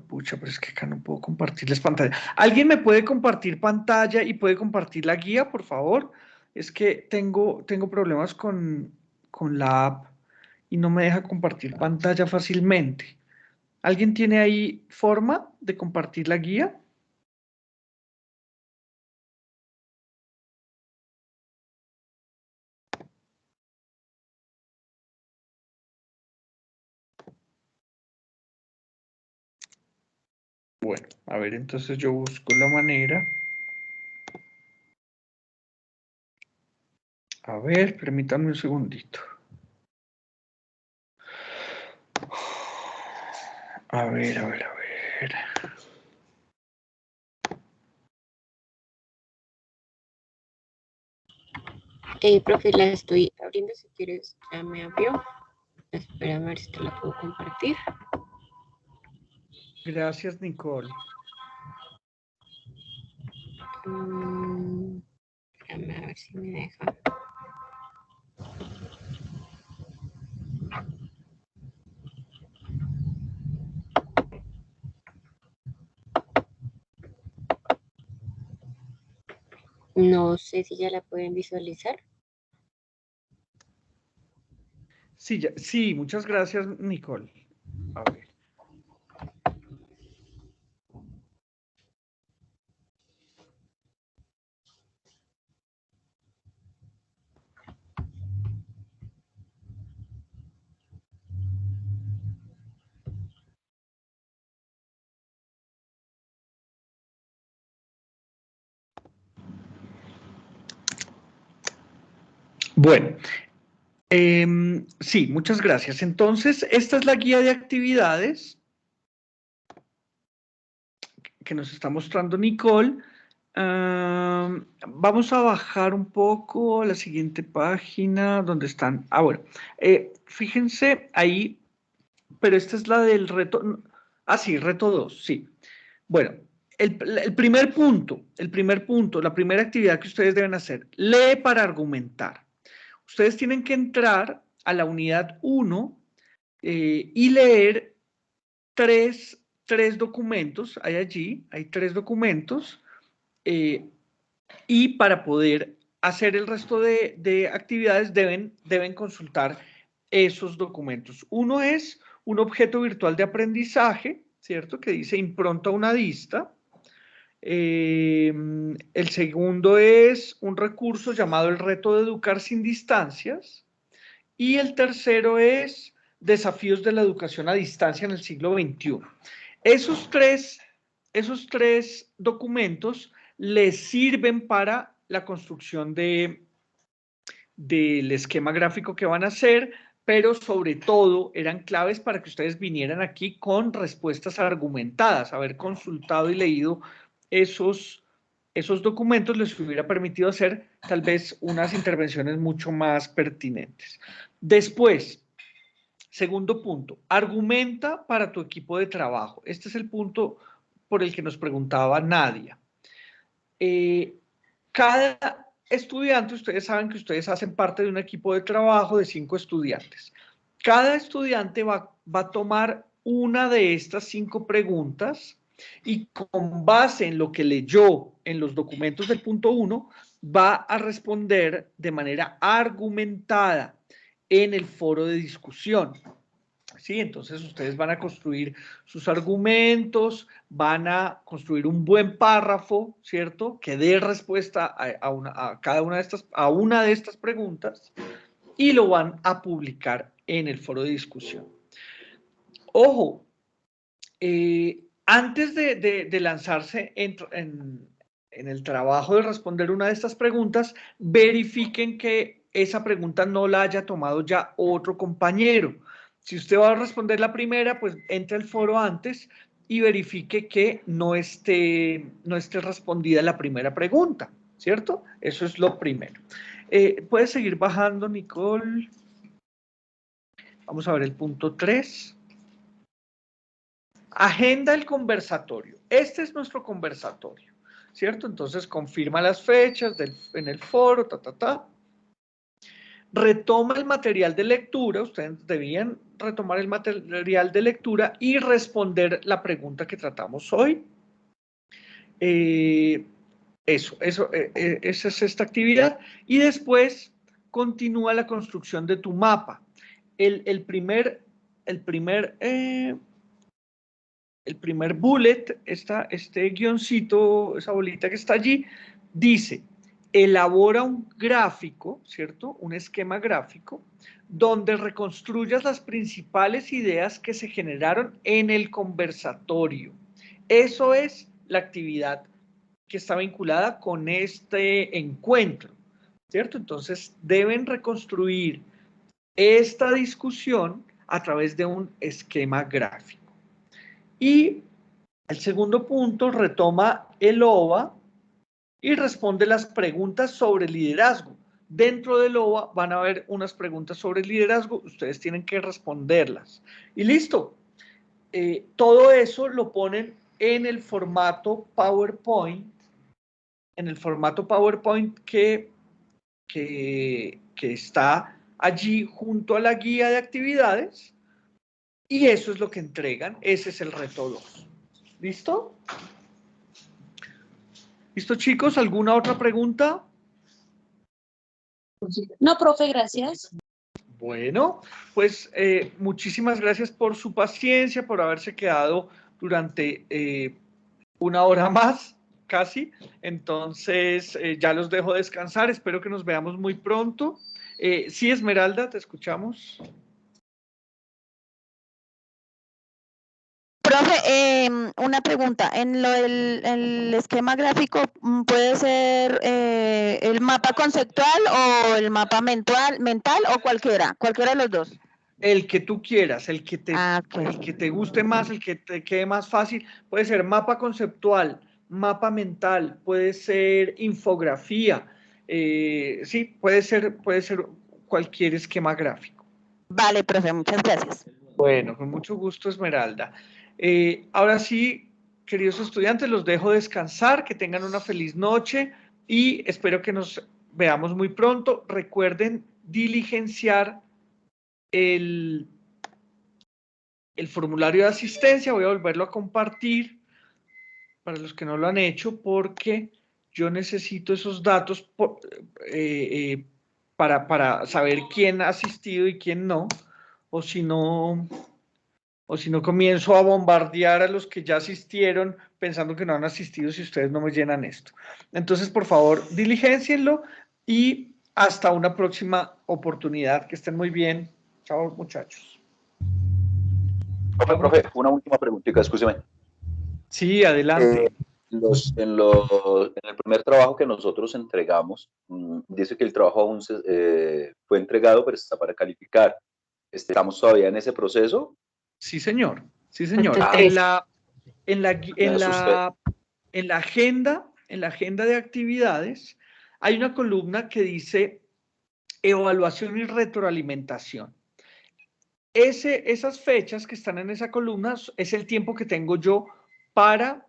Pucha, pero es que acá no puedo compartirles pantalla. ¿Alguien me puede compartir pantalla y puede compartir la guía, por favor? Es que tengo problemas con la app y no me deja compartir pantalla fácilmente. ¿Alguien tiene ahí forma de compartir la guía? Bueno, a ver, entonces yo busco la manera. A ver, permítanme un segundito. A ver. Profe, la estoy abriendo, si quieres, ya me abrió. Espera a ver si te la puedo compartir. Gracias, Nicole. Espérame a ver si me deja. No sé si ya la pueden visualizar. Sí, sí, muchas gracias, Nicole. A ver. Bueno, sí, muchas gracias. Entonces, esta es la guía de actividades que nos está mostrando Nicole. Vamos a bajar un poco a la siguiente página donde están. Bueno, fíjense ahí, pero esta es la del reto. Sí, reto 2, sí. Bueno, el primer punto, la primera actividad que ustedes deben hacer, lee para argumentar. Ustedes tienen que entrar a la unidad 1 y leer tres documentos, hay 3 documentos, y para poder hacer el resto de actividades deben consultar esos documentos. Uno es un objeto virtual de aprendizaje, ¿cierto? Que dice impronta unadista. El segundo es un recurso llamado el reto de educar sin distancias. Y el tercero es desafíos de la educación a distancia en el siglo XXI. Esos tres documentos les sirven para la construcción del esquema gráfico que van a hacer, pero sobre todo eran claves para que ustedes vinieran aquí con respuestas argumentadas. Haber consultado y leído esos documentos les hubiera permitido hacer tal vez unas intervenciones mucho más pertinentes. Después, segundo punto, argumenta para tu equipo de trabajo. Este es el punto por el que nos preguntaba Nadia. Cada estudiante, ustedes saben que ustedes hacen parte de un equipo de trabajo de 5 estudiantes. Cada estudiante va a tomar una de estas 5 preguntas y con base en lo que leyó en los documentos del punto 1, va a responder de manera argumentada en el foro de discusión. ¿Sí? Entonces ustedes van a construir sus argumentos, van a construir un buen párrafo, ¿cierto? Que dé respuesta a cada una de estas preguntas y lo van a publicar en el foro de discusión. Ojo, antes de lanzarse en el trabajo de responder una de estas preguntas, verifiquen que esa pregunta no la haya tomado ya otro compañero. Si usted va a responder la primera, pues entre al foro antes y verifique que no esté respondida la primera pregunta, ¿cierto? Eso es lo primero. ¿Puedes seguir bajando, Nicole? Vamos a ver el punto 3. Agenda el conversatorio. Este es nuestro conversatorio, ¿cierto? Entonces confirma las fechas en el foro, Retoma el material de lectura, ustedes debían retomar el material de lectura y responder la pregunta que tratamos hoy. Esa es esta actividad. Y después continúa la construcción de tu mapa. El primer bullet, este guioncito, esa bolita que está allí, dice, elabora un gráfico, ¿cierto? Un esquema gráfico, donde reconstruyas las principales ideas que se generaron en el conversatorio. Eso es la actividad que está vinculada con este encuentro, ¿cierto? Entonces, deben reconstruir esta discusión a través de un esquema gráfico. Y el segundo punto retoma el OVA y responde las preguntas sobre liderazgo. dentro del OVA van a haber unas preguntas sobre liderazgo, ustedes tienen que responderlas. Y listo. Todo eso lo ponen en el formato PowerPoint, que está allí junto a la guía de actividades, y eso es lo que entregan. Ese es el reto 2. ¿Listo? ¿Listo, chicos? ¿Alguna otra pregunta? No, profe, gracias. Bueno, pues muchísimas gracias por su paciencia, por haberse quedado durante 1 hora más, casi. Entonces, ya los dejo descansar. Espero que nos veamos muy pronto. Sí, Esmeralda, te escuchamos. Profe, una pregunta. En el esquema gráfico, ¿puede ser el mapa conceptual o el mapa mental o cualquiera de los dos? El que tú quieras, el que te guste más, el que te quede más fácil. Puede ser mapa conceptual, mapa mental, puede ser infografía. Sí, puede ser cualquier esquema gráfico. Vale, profe, muchas gracias. Bueno, con mucho gusto, Esmeralda. Ahora sí, queridos estudiantes, los dejo descansar, que tengan una feliz noche y espero que nos veamos muy pronto. Recuerden diligenciar el formulario de asistencia. Voy a volverlo a compartir para los que no lo han hecho, porque yo necesito esos datos para saber quién ha asistido y quién no, o si no comienzo a bombardear a los que ya asistieron pensando que no han asistido si ustedes no me llenan esto. Entonces, por favor, diligencienlo y hasta una próxima oportunidad. Que estén muy bien. Chao, muchachos. Profe, una última preguntita, escúcheme. Sí, adelante. En el primer trabajo que nosotros entregamos, dice que el trabajo aún fue entregado, pero está para calificar. ¿Estamos todavía en ese proceso? Sí, señor. Sí, señor. En la agenda de actividades hay una columna que dice evaluación y retroalimentación. Esas fechas que están en esa columna es el tiempo que tengo yo para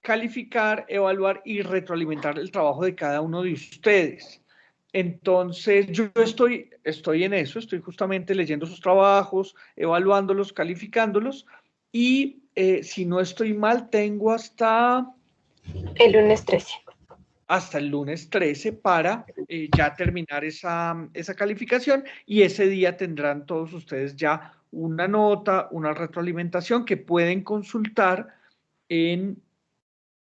calificar, evaluar y retroalimentar el trabajo de cada uno de ustedes. Entonces, yo estoy en eso, estoy justamente leyendo sus trabajos, evaluándolos, calificándolos, y si no estoy mal, tengo hasta el lunes 13. Hasta el lunes 13 para ya terminar esa calificación, y ese día tendrán todos ustedes ya una nota, una retroalimentación que pueden consultar en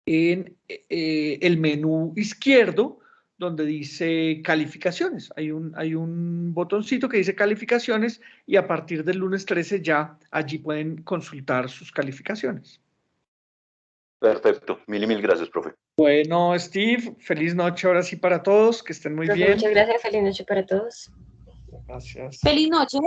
el menú izquierdo, donde dice calificaciones. Hay un botoncito que dice calificaciones, y a partir del lunes 13 ya allí pueden consultar sus calificaciones. Perfecto. Mil gracias, profe. Bueno, Steve, feliz noche ahora sí para todos, que estén muy bien. Muchas gracias, feliz noche para todos. Gracias. Feliz noche.